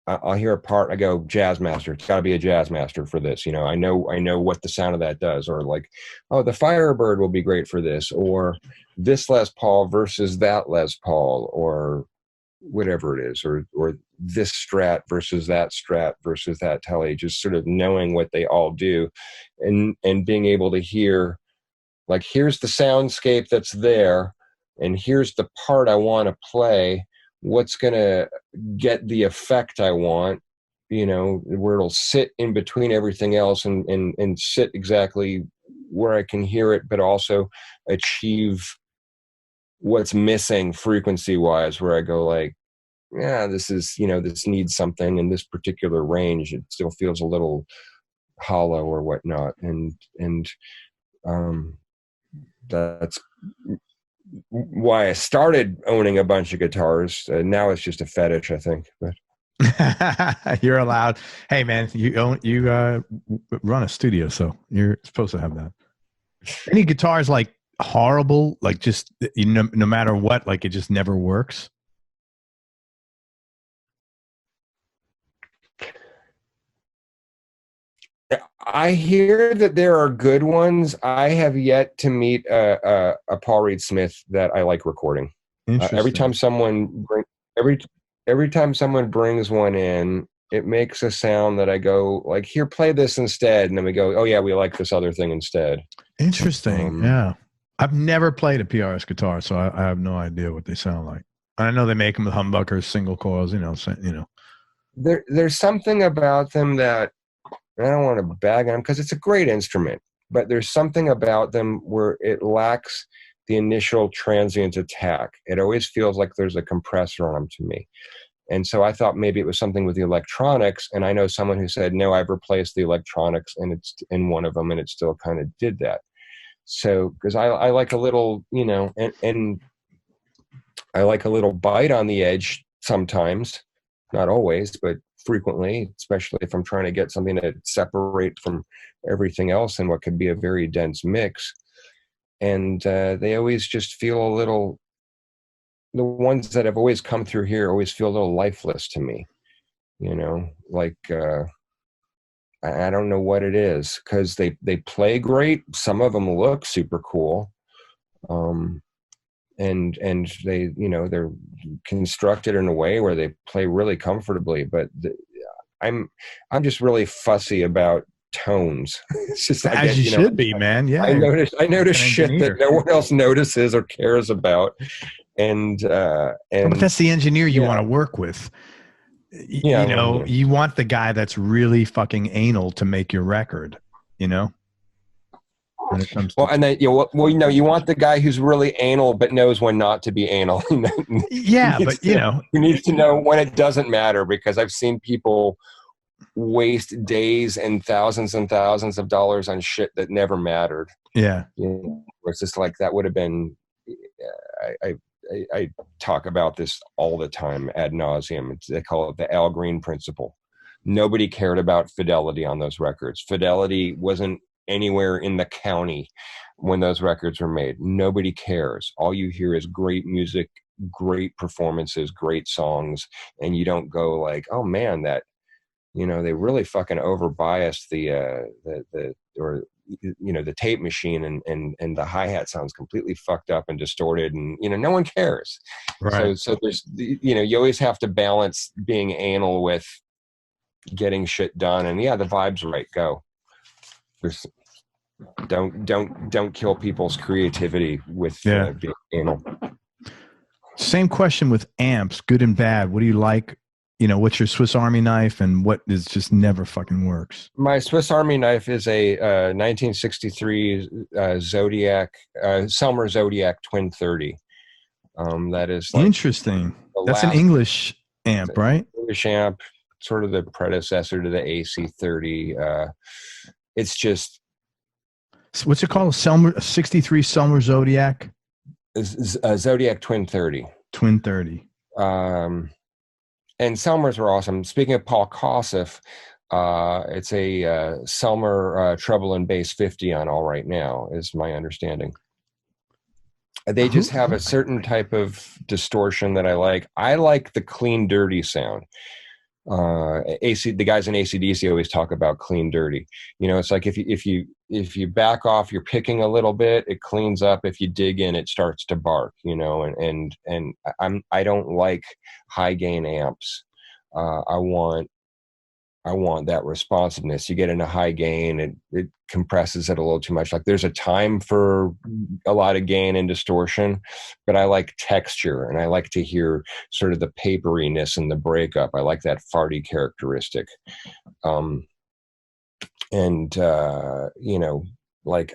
I'll hear a part, I go, jazz master. It's got to be a jazz master for this. You know, I know what the sound of that does, or like, oh, the Firebird will be great for this, or this Les Paul versus that Les Paul, or whatever it is, or this Strat versus that Tele. Just sort of knowing what they all do, and being able to hear, like, here's the soundscape that's there, and here's the part I want to play. What's going to get the effect I want, you know, where it'll sit in between everything else and sit exactly where I can hear it, but also achieve what's missing frequency wise, where I go like, yeah, this is, you know, this needs something in this particular range. It still feels a little hollow or whatnot. And that's why I started owning a bunch of guitars. Now it's just a fetish, I think. But you're allowed. Hey, man, you run a studio, so you're supposed to have that. Any guitars like horrible, like just, you know, no matter what, like it just never works? I hear that there are good ones. I have yet to meet a Paul Reed Smith that I like recording. Every time someone brings one in, it makes a sound that I go like, here, play this instead, and then we go, oh yeah, we like this other thing instead. Interesting. Yeah, I've never played a PRS guitar, so I have no idea what they sound like. I know they make them with humbuckers, single coils, you know. There's something about them that, I don't want to bag on them because it's a great instrument, but there's something about them where it lacks the initial transient attack. It always feels like there's a compressor on them to me. And so I thought maybe it was something with the electronics. And I know someone who said, no, I've replaced the electronics and it's in one of them, and it still kind of did that. So, because I like a little, you know, and I like a little bite on the edge sometimes, not always, but frequently, especially if I'm trying to get something to separate from everything else in what could be a very dense mix. And they always just feel a little, the ones that have always come through here always feel a little lifeless to me, you know, like, I don't know what it is, because they play great. Some of them look super cool. And they, you know, they're constructed in a way where they play really comfortably, but I'm just really fussy about tones. It's just, as you should be, man. Yeah, I notice shit that no one else notices or cares about, and but that's the engineer you want to work with. Yeah, you know, you want the guy that's really fucking anal to make your record, you know. When it comes and then you know, you want the guy who's really anal but knows when not to be anal. Yeah, but you know, who needs to know when it doesn't matter, because I've seen people waste days and thousands of dollars on shit that never mattered. Yeah, you know, it's just like, that would have been. I talk about this all the time ad nauseum. They call it the Al Green principle. Nobody cared about fidelity on those records. Fidelity wasn't anywhere in the county when those records were made. Nobody cares. All you hear is great music, great performances, great songs, and you don't go like, oh man, that, you know, they really fucking overbiased the or, you know, the tape machine, and the hi-hat sounds completely fucked up and distorted, and, you know, no one cares. Right. So there's, you know, you always have to balance being anal with getting shit done, and yeah, the vibe's right, go. There's, don't kill people's creativity with being anal. Same question with amps, good and bad. What do you like what's your Swiss Army knife and what is just never fucking works? My Swiss Army knife is a 1963 Zodiac, Selmer Zodiac Twin 30. That is like interesting. That's an English amp, right? English amp, sort of the predecessor to the AC30. It's just, what's it called? A 63 Selmer Zodiac? Zodiac Twin 30. Twin 30. And Selmers were awesome. Speaking of Paul Kossoff, it's a Selmer treble and bass 50 on All Right Now, is my understanding. They just have a certain type of distortion that I like. I like the clean, dirty sound. The guys in AC/DC always talk about clean, dirty. It's like if you back off, you're picking a little bit, it cleans up. If you dig in, it starts to bark. And I don't like high gain amps. I want that responsiveness. You get into high gain, it compresses it a little too much. Like there's a time for a lot of gain and distortion, but I like texture and I like to hear sort of the paperiness and the breakup. I like that farty characteristic. Like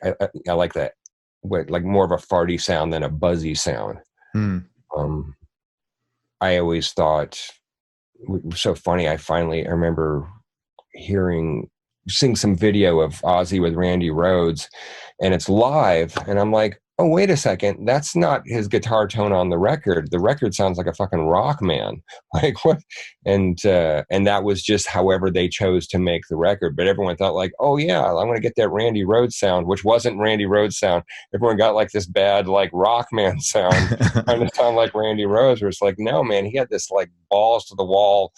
I like that, like more of a farty sound than a buzzy sound. I always thought, it was so funny. I remember seeing some video of Ozzy with Randy Rhoads, and it's live, and I'm like, oh, wait a second, that's not his guitar tone on the record. The record sounds like a fucking rock man. Like what? And that was just however they chose to make the record. But everyone thought like, oh yeah, I'm going to get that Randy Rhoads sound, which wasn't Randy Rhoads sound. Everyone got like this bad, like rock man sound, trying to sound like Randy Rhoads, where it's like, no man, he had this like balls to the wall,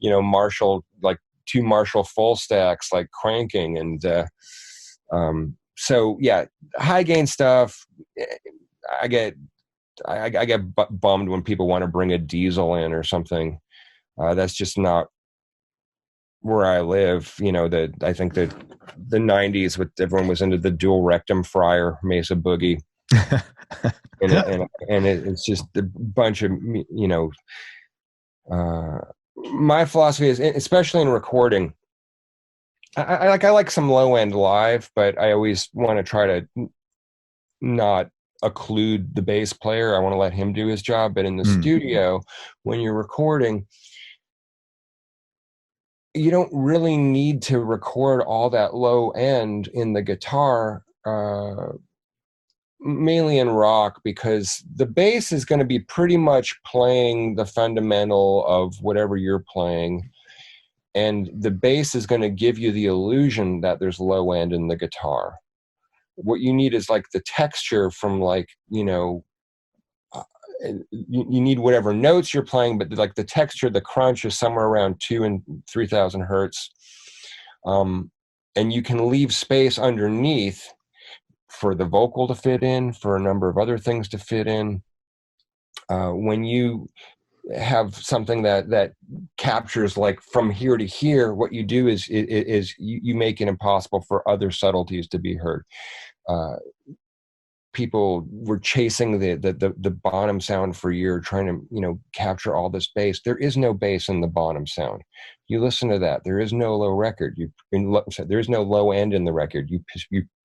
Marshall, like 2 Marshall full stacks, like cranking. And, so yeah, high gain stuff. I get bummed when people want to bring a diesel in or something. That's just not where I live. I think that the 90s, with everyone was into the dual rectum fryer Mesa Boogie, and it's just a bunch of my philosophy is, especially in recording, I like some low end live, but I always want to try to not occlude the bass player. I want to let him do his job. But in the studio, when you're recording, you don't really need to record all that low end in the guitar, mainly in rock, because the bass is going to be pretty much playing the fundamental of whatever you're playing. And the bass is going to give you the illusion that there's low end in the guitar. What you need is like the texture from like, you need whatever notes you're playing, but like the texture, the crunch is somewhere around 2,000 and 3,000 hertz. And you can leave space underneath for the vocal to fit in, for a number of other things to fit in. When you have something that captures like from here to here, what you do is you make it impossible for other subtleties to be heard. People were chasing the Bonham sound for a year, trying to capture all this bass. There is no bass in the Bonham sound. You listen to that. There is no low record. There is no low end in the record. You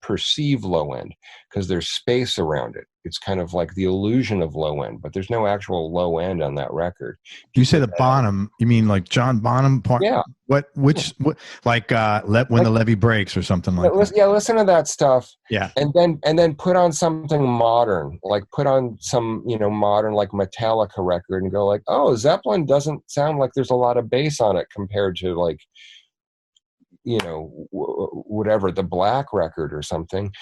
perceive low end because there's space around it. It's kind of like the illusion of low end, but there's no actual low end on that record. You say the Bonham, you mean like John Bonham part? Yeah. What like when the levee breaks or something like that? Yeah, listen to that stuff. Yeah. And then put on something modern, like put on some, modern like Metallica record and go like, oh, Zeppelin doesn't sound like there's a lot of bass on it compared to like, whatever, the Black record or something.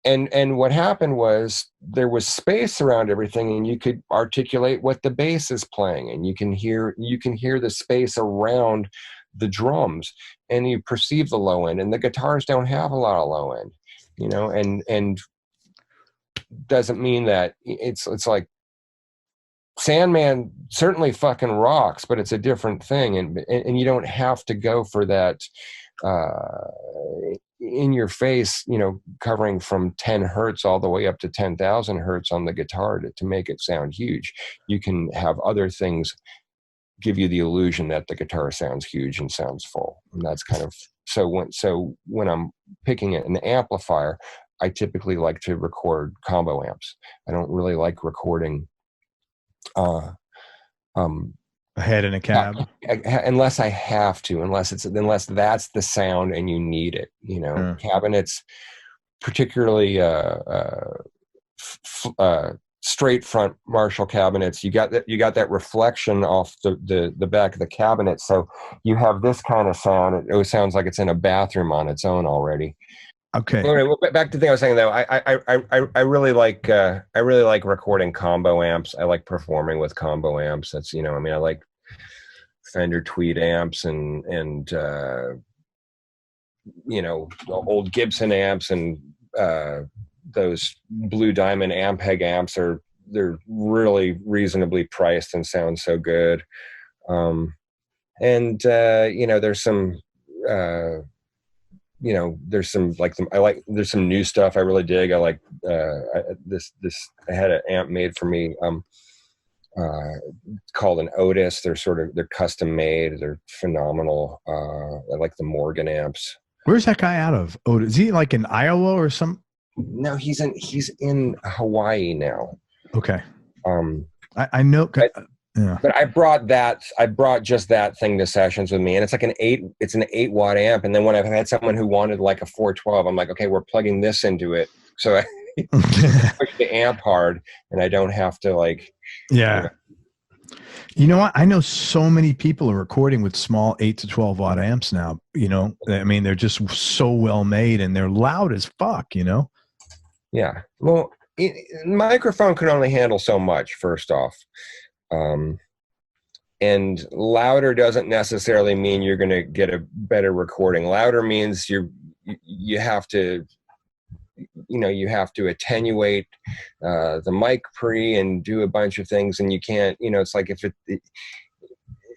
And what happened was there was space around everything, and you could articulate what the bass is playing, and you can hear the space around the drums, and you perceive the low end. And the guitars don't have a lot of low end, and doesn't mean that it's like Sandman certainly fucking rocks, but it's a different thing, and you don't have to go for that in your face, covering from 10 hertz all the way up to 10,000 hertz on the guitar to make it sound huge. You can have other things give you the illusion that the guitar sounds huge and sounds full. And that's kind of, so when I'm picking an amplifier, I typically like to record combo amps. I don't really like recording a head in a cab, unless I have to, unless that's the sound and you need it. Cabinets, particularly straight front Marshall cabinets, you got that reflection off the back of the cabinet, so you have this kind of sound. It sounds like it's in a bathroom on its own already. Okay. Anyway, well, back to the thing I was saying though. I really like recording combo amps. I like performing with combo amps. That's I like Fender Tweed amps and old Gibson amps and those Blue Diamond Ampeg amps they're really reasonably priced and sound so good. There's some there's some new stuff I really dig. I like I had an amp made for me called an Otis. They're custom made. They're phenomenal. I like the Morgan amps. Where's that guy out of? Oh, is he like in Iowa or some? No, he's in Hawaii now. Okay. I know. Yeah. But I brought just that thing to sessions with me, and it's like an 8 watt amp. And then when I've had someone who wanted like a 412, I'm like, okay, we're plugging this into it. So I push the amp hard, and I don't have to like. Yeah. You know what? I know so many people are recording with small 8 to 12 watt amps now. They're just so well made and they're loud as fuck. Yeah. Well, microphone can only handle so much. First off. And louder doesn't necessarily mean you're going to get a better recording. Louder means you have to attenuate the mic pre and do a bunch of things, and you can't. It's like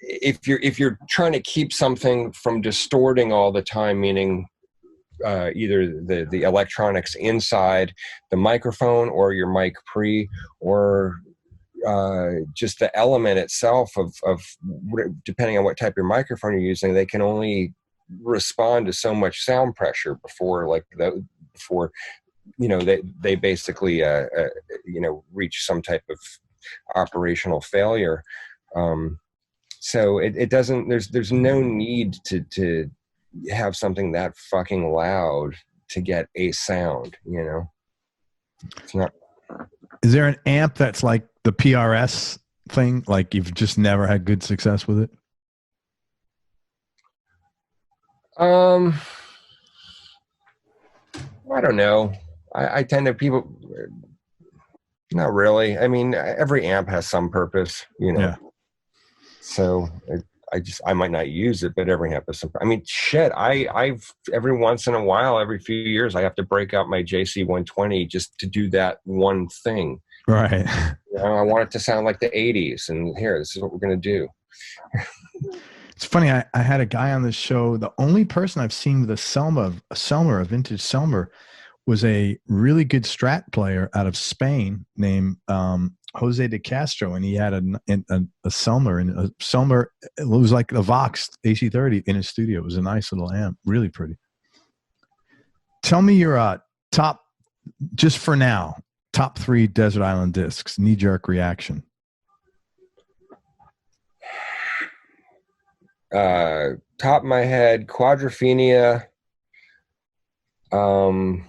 if you're trying to keep something from distorting all the time, meaning either the electronics inside the microphone or your mic pre, or just the element itself of depending on what type of microphone you're using, they can only respond to so much sound pressure before they basically reach some type of operational failure. So it doesn't. There's no need to have something that fucking loud to get a sound. It's not. Is there an amp that's like the PRS thing? Like you've just never had good success with it? I don't know. I tend to people. Not really. I mean, every amp has some purpose, Yeah. So I might not use it, but every amp has some. I mean, shit. I've every once in a while, every few years, I have to break out my JC 120 just to do that one thing. Right. I want it to sound like the 80s, and this is what we're gonna do. It's funny. I had a guy on this show. The only person I've seen with a vintage Selmer, was a really good Strat player out of Spain named Jose de Castro, and he had a Selmer, and a Selmer, it was like a Vox AC30 in his studio. It was a nice little amp, really pretty. Tell me your top, just for now, top 3 Desert Island discs, knee-jerk reaction. Top of my head, Quadrophenia, Joni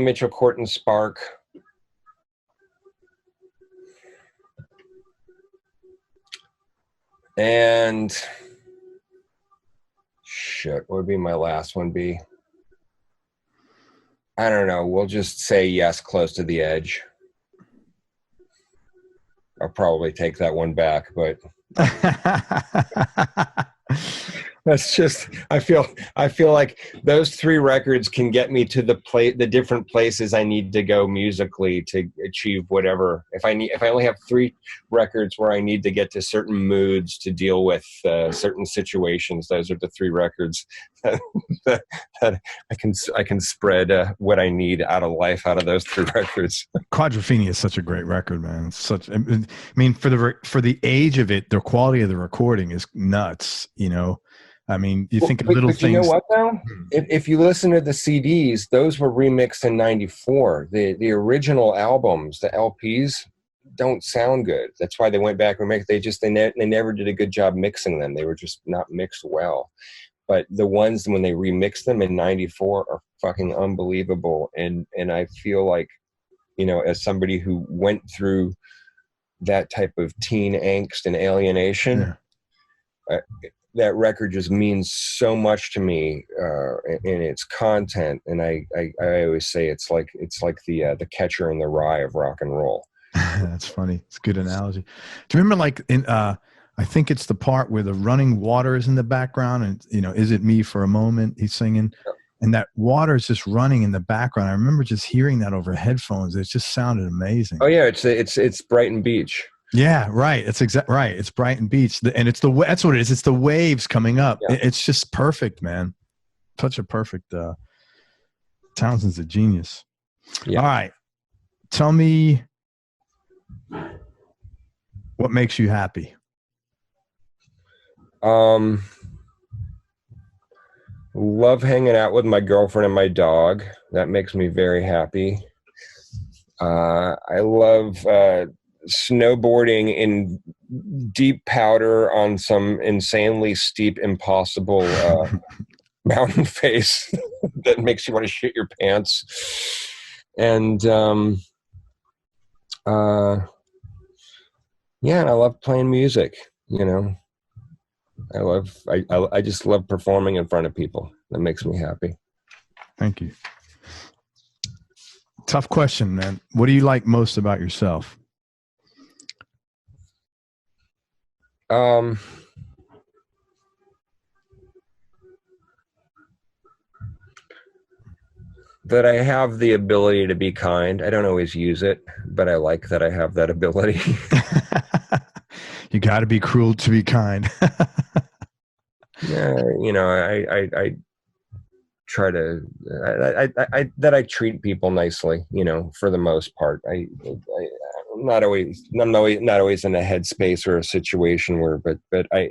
Mitchell, Court and Spark, and shit, what would be my last one be? I don't know. We'll just say yes, Close to the Edge. I'll probably take that one back, but That's just, I feel like those 3 records can get me to the different places I need to go musically to achieve whatever. If I only have 3 records where I need to get to certain moods to deal with certain situations, those are the 3 records that I can spread what I need out of life out of those 3 records. Quadrophenia is such a great record, man. It's such, I mean, for the age of it, the quality of the recording is nuts, you know. I mean, you think of little things. You know what, though? If you listen to the CDs, those were remixed in '94. The original albums, the LPs, don't sound good. That's why they went back and remixed. They never did a good job mixing them. They were just not mixed well. But the ones when they remixed them in '94 are fucking unbelievable. And I feel like, you know, as somebody who went through that type of teen angst and alienation. Yeah. That record just means so much to me in its content, and I always say it's like the Catcher in the Rye of rock and roll. That's funny. It's a good analogy. Do you remember, like, in I think it's the part where the running water is in the background, and, you know, "Is It Me for a Moment?" he's singing, and that water is just running in the background. I remember just hearing that over headphones. It just sounded amazing. Oh yeah, it's Brighton Beach. Yeah, right. It's right. It's Brighton Beach, and that's what it is. It's the waves coming up. Yeah. It's just perfect, man. Such a perfect. Townsend's a genius. Yeah. All right, tell me what makes you happy. Love hanging out with my girlfriend and my dog. That makes me very happy. I love snowboarding in deep powder on some insanely steep, impossible mountain face that makes you want to shit your pants. And yeah, and I love playing music, you know. I just love performing in front of people. That makes me happy. Thank you. Tough question, man. What do you like most about yourself? That I have the ability to be kind. I don't always use it, but I like that I have that ability. You got to be cruel to be kind. Yeah, you know, I try to I treat people nicely, you know, for the most part. I'm not always in a headspace or a situation where, but I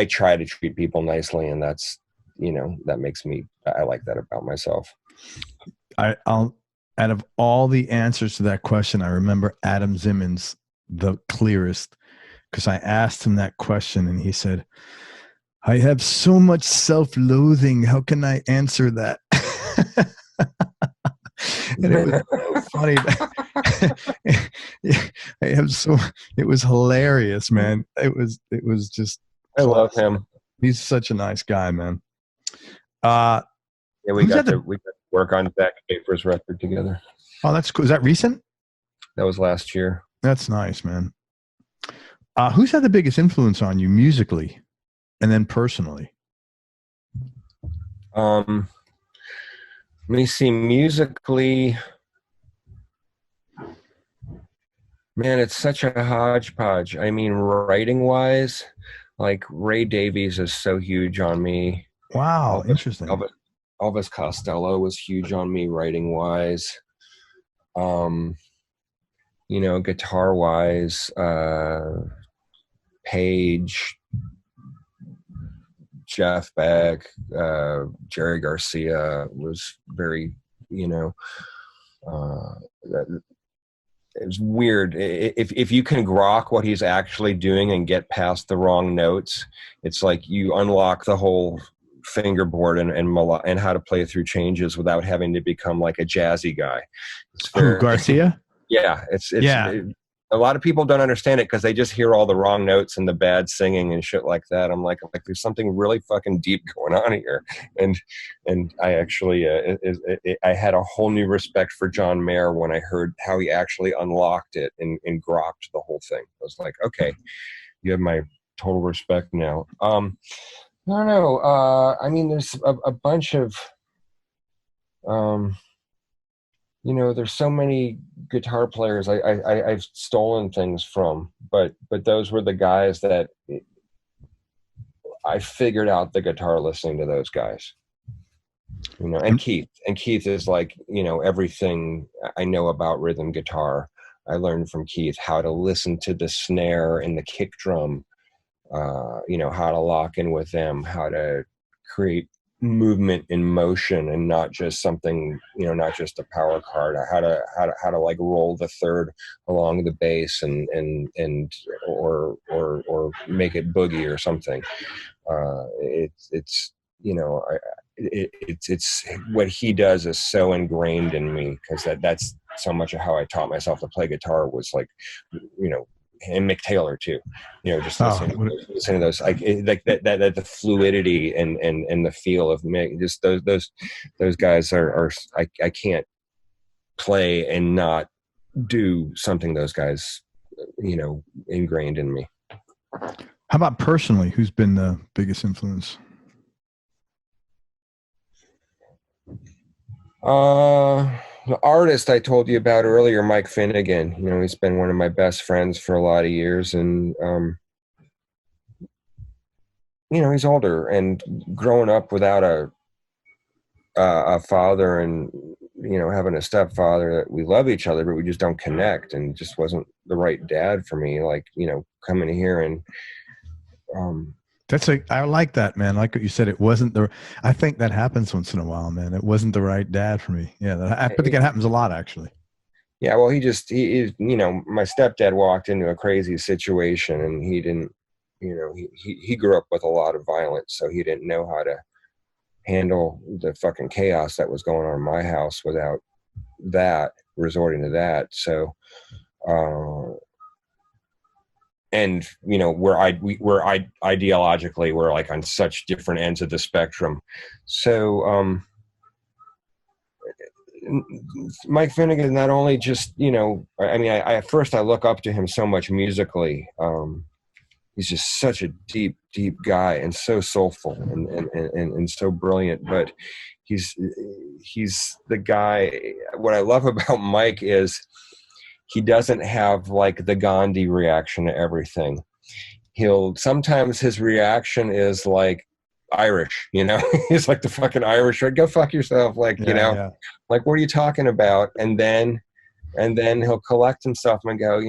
try to treat people nicely, and that's, you know, that makes me, I like that about myself. I'll out of all the answers to that question, I remember Adam Zimmons the clearest, because I asked him that question and he said, "I have so much self-loathing. How can I answer that?" And it was so funny. It was hilarious, man. It was just. I love him. He's such a nice guy, man. Yeah, we got to work on Zach Schaefer's record together. Oh, that's cool. Is that recent? That was last year. That's nice, man. Who's had the biggest influence on you musically, and then personally? Let me see. Musically, man, it's such a hodgepodge. I mean, writing-wise, like Ray Davies is so huge on me. Wow, interesting. Elvis Costello was huge on me writing-wise. You know, guitar-wise, Page, Jeff Beck, Jerry Garcia was very, you know, it was weird. If you can grok what he's actually doing and get past the wrong notes, it's like you unlock the whole fingerboard and how to play through changes without having to become like a jazzy guy. Garcia? Yeah, a lot of people don't understand it because they just hear all the wrong notes and the bad singing and shit like that. I'm like there's something really fucking deep going on here. And I actually I had a whole new respect for John Mayer when I heard how he actually unlocked it and grokked the whole thing. I was like, okay, you have my total respect now. I don't know. I mean, there's a bunch of, there's so many guitar players I've stolen things from, but those were the guys that I figured out the guitar listening to those guys. And Keith is like, everything I know about rhythm guitar. I learned from Keith how to listen to the snare and the kick drum, how to lock in with them, how to create movement in motion and not just something, not just a power chord, how to like roll the third along the bass and or make it boogie or something. It's what he does is so ingrained in me, because that's so much of how I taught myself to play guitar, was like, and Mick Taylor too, just listening to those, like that the fluidity and the feel of Mick. Just those guys are I can't play and not do something those guys ingrained in me. How about personally, who's been the biggest influence? The artist I told you about earlier, Mike Finnegan, he's been one of my best friends for a lot of years, and he's older, and growing up without a father, and having a stepfather, that we love each other, but we just don't connect, and just wasn't the right dad for me. Like, coming here and I like that, man. Like what you said, it wasn't I think that happens once in a while, man. It wasn't the right dad for me. Yeah. I think it happens a lot, actually. Yeah. Well, my stepdad walked into a crazy situation, and he didn't, he grew up with a lot of violence, so he didn't know how to handle the fucking chaos that was going on in my house without resorting to that. So, and where ideologically we're like on such different ends of the spectrum. So Mike Finnegan, not only just I first I look up to him so much musically. He's just such a deep guy, and so soulful and so brilliant. But he's the guy. What I love about Mike is he doesn't have like the Gandhi reaction to everything. Sometimes his reaction is like Irish, he's like the fucking Irish, right? Go fuck yourself. Like, yeah. Like, what are you talking about? And then he'll collect himself and go,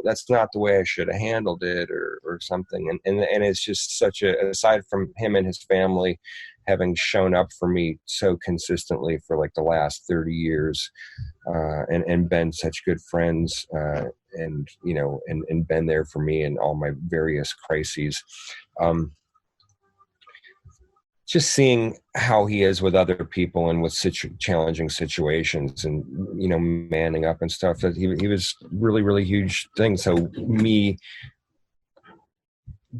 that's not the way I should have handled it, or something. And it's just such aside from him and his family having shown up for me so consistently for like the last 30 years, and been such good friends, and been there for me in all my various crises. Just seeing how he is with other people and with challenging situations, and manning up and stuff, that he was really, really huge thing. So me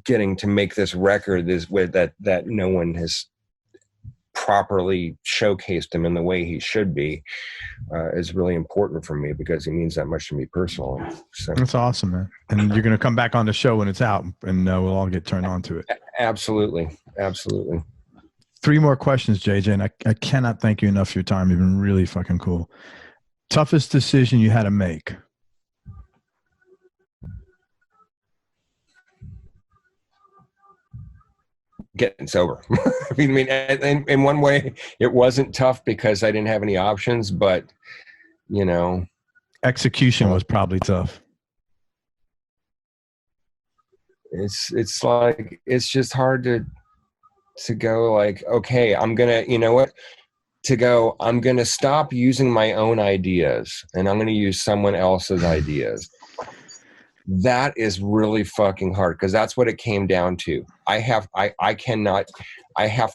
getting to make this record is with that no one has properly showcased him in the way he should be, is really important for me, because he means that much to me personally. So that's awesome, man. And you're going to come back on the show when it's out, and we'll all get turned on to it. Absolutely. 3 more questions, JJ, and I cannot thank you enough for your time. You've been really fucking cool. Toughest decision you had to make? Getting sober. I mean, in one way, it wasn't tough because I didn't have any options, but execution was probably tough. It's like, it's just hard to go like, okay, I'm gonna, I'm gonna stop using my own ideas, and I'm gonna use someone else's ideas. That is really fucking hard, because that's what it came down to. I have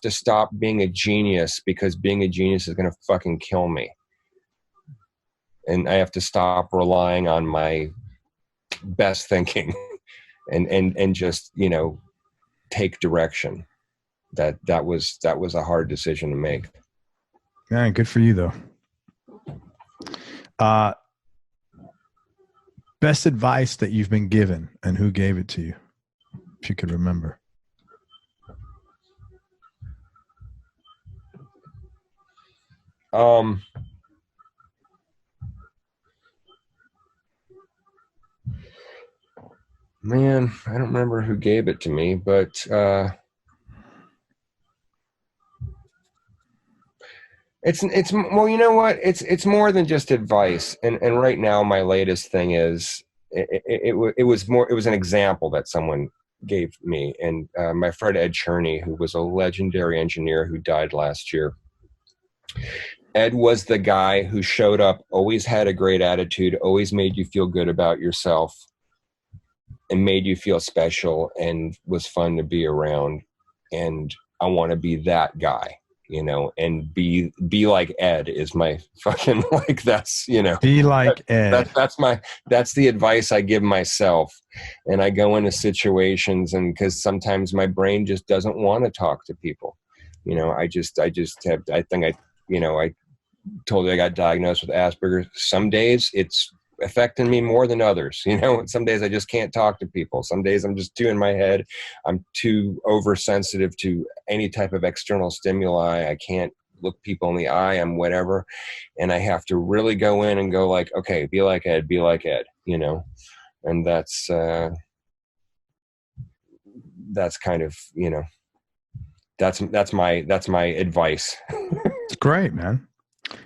to stop being a genius, because being a genius is gonna fucking kill me. And I have to stop relying on my best thinking and just, take direction. That was a hard decision to make. Yeah, good for you though. Best advice that you've been given, and who gave it to you? if you could remember. Man, I don't remember who gave it to me, but it's well, you know what? It's more than just advice. And right now, my latest thing is it was an example that someone gave me, and my friend Ed Cherney, who was a legendary engineer who died last year. Ed was the guy who showed up, always had a great attitude, always made you feel good about yourself, and made you feel special, and was fun to be around. And I want to be that guy, you know, and be like Ed is my fucking, like, that's, you know, be like Ed. That's the advice I give myself. And I go into situations, and because sometimes my brain just doesn't want to talk to people, you know, I told you I got diagnosed with Asperger's. Some days it's affecting me more than others. You know, some days I just can't talk to people. Some days I'm just too in my head. I'm too oversensitive to any type of external stimuli. I can't look people in the eye. I'm whatever. And I have to really go in and go like, okay, be like Ed, you know? And that's kind of, you know, that's my advice. It's great, man.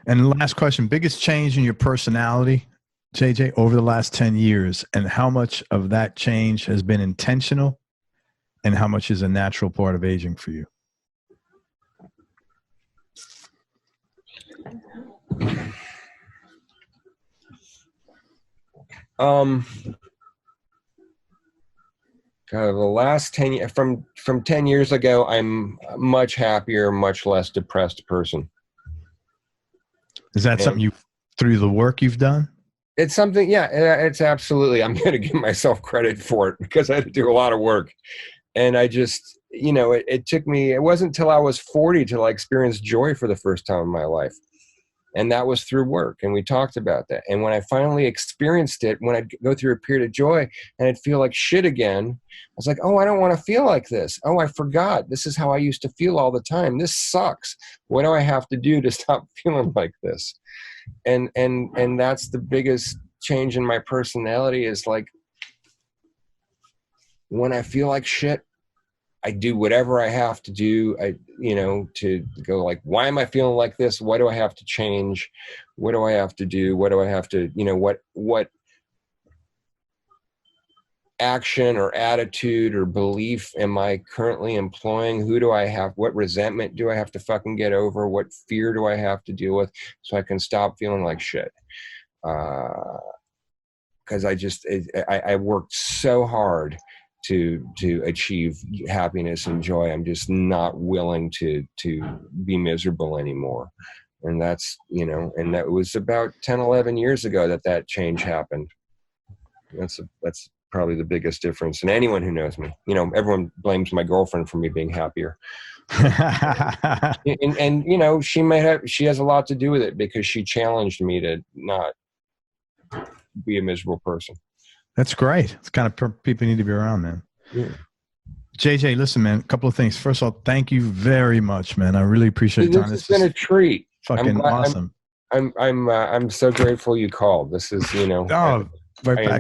And last question, biggest change in your personality, JJ, over the last 10 years, and how much of that change has been intentional and how much is a natural part of aging for you? The last 10 years, from 10 years ago, I'm a much happier, much less depressed person. Is that something you, through the work you've done? It's something, yeah, it's absolutely. I'm going to give myself credit for it because I had to do a lot of work. And I just, you know, it took me, it wasn't until I was 40 till I experienced joy for the first time in my life. And that was through work. And we talked about that. And when I finally experienced it, when I'd go through a period of joy and I'd feel like shit again, I was like, oh, I don't want to feel like this. Oh, I forgot. This is how I used to feel all the time. This sucks. What do I have to do to stop feeling like this? And that's the biggest change in my personality is like, when I feel like shit, I do whatever I have to do, to go like, why am I feeling like this? What do I have to change? What do I have to do? What do I have to, what action or attitude or belief am I currently employing? Who do I have? What resentment do I have to fucking get over? What fear do I have to deal with so I can stop feeling like shit? Because I worked so hard to achieve happiness and joy. I'm just not willing to be miserable anymore. And that's, and that was about 10, 11 years ago that change happened. That's probably the biggest difference. And anyone who knows me, everyone blames my girlfriend for me being happier. and she has a lot to do with it because she challenged me to not be a miserable person. That's great. It's kind of people need to be around, man. Yeah. JJ, listen, man, a couple of things. First of all, thank you very much, man. I really appreciate your time. This has been a treat. Fucking awesome. I'm so grateful you called. This is, back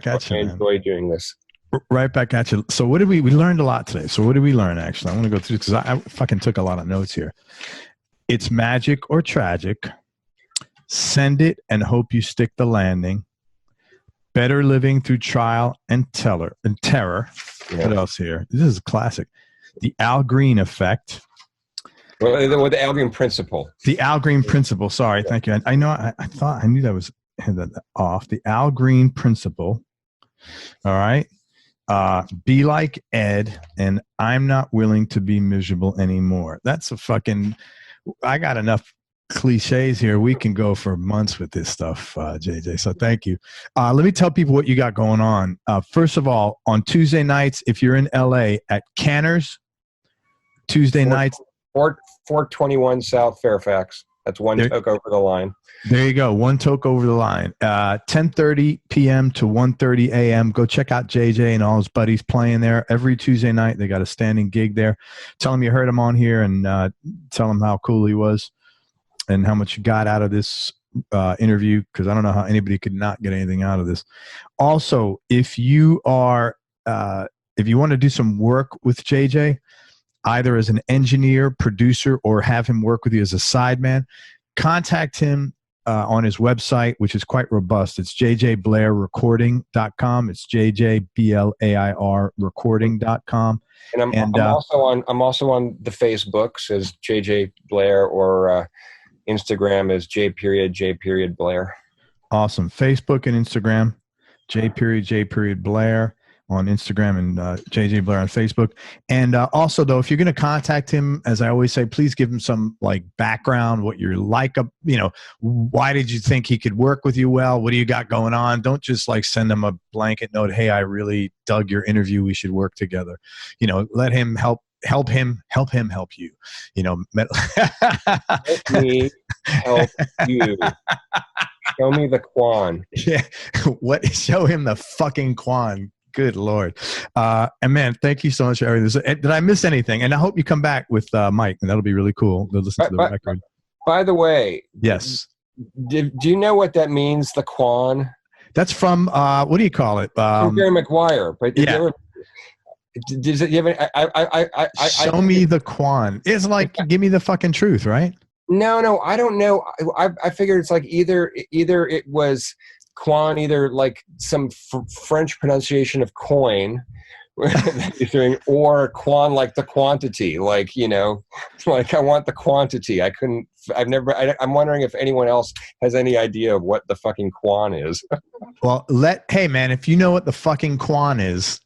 at you, man. I enjoy doing this. Right back at you. So what did we learned a lot today. So what did we learn, actually? I want to go through because I fucking took a lot of notes here. It's magic or tragic. Send it and hope you stick the landing. Better living through trial and terror. Yeah. What else here? This is a classic. The Al Green effect. Well, the Al Green principle. The Al Green principle. Sorry, yeah. Thank you. I know. I thought I knew that was off. The Al Green principle. All right. Be like Ed, and I'm not willing to be miserable anymore. That's a fucking. I got enough cliches here. We can go for months with this stuff, JJ. So thank you. Let me tell people what you got going on. First of all, on Tuesday nights, if you're in LA at Canner's, Tuesday nights, 421 South Fairfax. That's one toke over the line. There you go. One toke over the line. 10:30 p.m. to 1:30 a.m. Go check out JJ and all his buddies playing there every Tuesday night. They got a standing gig there. Tell him you heard him on here, and tell him how cool he was and how much you got out of this interview, because I don't know how anybody could not get anything out of this. Also, if you want to do some work with JJ, either as an engineer, producer, or have him work with you as a sideman, contact him on his website, which is quite robust. It's jjblairrecording.com. It's jjblair recording.com. And I'm also on the Facebooks as JJ Blair, or Instagram is J.J.Blair. Awesome. Facebook and Instagram, J.J.Blair on Instagram, and JJ Blair on Facebook. And also, though, if you're going to contact him, as I always say, please give him some like background, what you're like, why did you think he could work with you well? What do you got going on? Don't just like send him a blanket note. Hey, I really dug your interview. We should work together. Let him help him help you. Let me help you. Show me the Quan. Yeah. Show him the fucking Quan. Good Lord. And man, thank you so much for everything. Did I miss anything? And I hope you come back with Mike, and that'll be really cool. They'll listen to the record. By the way. Yes. Do you know what that means, the Quan? That's from, what do you call it? From Jerry Maguire. But yeah. Show me the Quan. It's like, give me the fucking truth, right? No, I don't know. I figured it's like either it was Quan, either like some French pronunciation of coin, or Quan like the quantity, like like I want the quantity. I'm wondering if anyone else has any idea of what the fucking Quan is. Well, hey man, if you know what the fucking Quan is,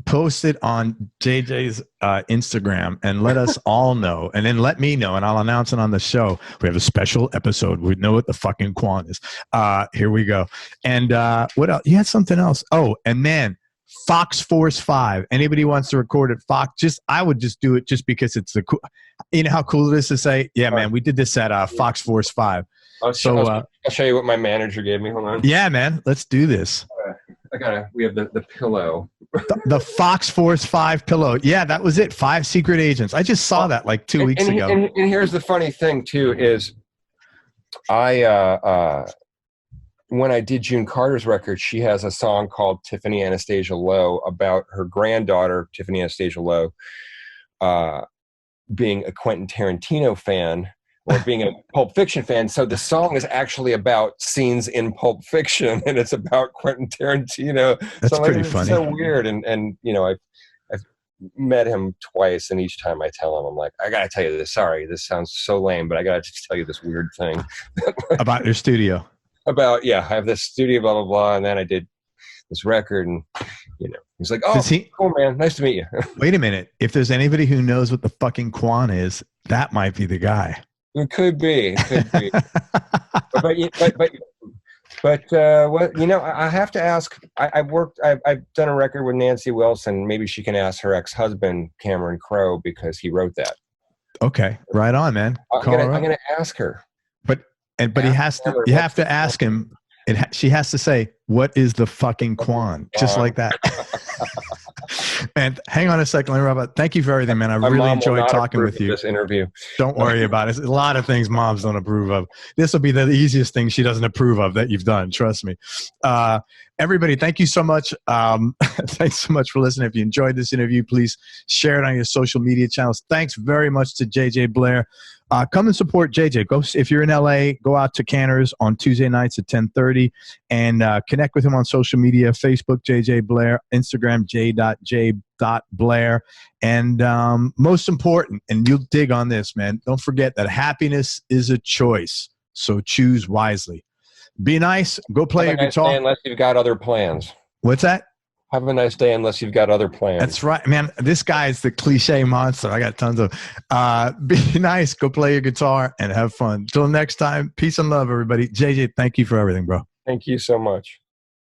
post it on JJ's Instagram and let us all know, and then let me know, and I'll announce it on the show. We have a special episode. We know what the fucking Quan is. Here we go. And what else? You had something else. Oh, and man, Fox Force 5. Anybody wants to record at Fox? I would just do it just because it's the cool. You know how cool it is to say, yeah, man, we did this at Fox Force 5. I'll show you what my manager gave me. Hold on. Yeah, man, let's do this. We have the pillow. the Fox Force 5 pillow. Yeah, that was it. 5 secret agents. I just saw that like 2 weeks ago. And here's the funny thing too is, when I did June Carter's record, she has a song called Tiffany Anastasia Lowe about her granddaughter, Tiffany Anastasia Lowe, being a Quentin Tarantino fan, or being a Pulp Fiction fan. So the song is actually about scenes in Pulp Fiction, and it's about Quentin Tarantino. That's pretty funny. It's so weird. And I've met him twice, and each time I tell him, I'm like, I got to tell you this. Sorry, this sounds so lame, but I got to just tell you this weird thing. About your studio. I have this studio, blah, blah, blah. And then I did this record, and, he's like, oh, cool, man. Nice to meet you. Wait a minute. If there's anybody who knows what the fucking Quan is, that might be the guy. It could be. But I have to ask, I've done a record with Nancy Wilson. Maybe she can ask her ex-husband, Cameron Crowe, because he wrote that. Okay. Right on, man. I'm going to ask her. But you have to ask him. She has to say, what is the fucking Quan? Just like that. Man, hang on a second. Let me wrap up. Thank you for everything, man. I really enjoyed talking with you. This interview. Don't worry about it. There's a lot of things moms don't approve of. This will be the easiest thing she doesn't approve of that you've done. Trust me. Everybody, thank you so much. Thanks so much for listening. If you enjoyed this interview, please share it on your social media channels. Thanks very much to JJ Blair. Come and support JJ. If you're in LA, go out to Canner's on Tuesday nights at 10:30 and connect with him on social media, Facebook, JJ Blair, Instagram, j.j.blair. And most important, and you'll dig on this, man, don't forget that happiness is a choice. So choose wisely. Be nice. Go play your guitar. Unless you've got other plans. What's that? Have a nice day unless you've got other plans. That's right, man. This guy is the cliche monster. I got tons of. Be nice. Go play your guitar and have fun. Till next time, peace and love, everybody. JJ, thank you for everything, bro. Thank you so much.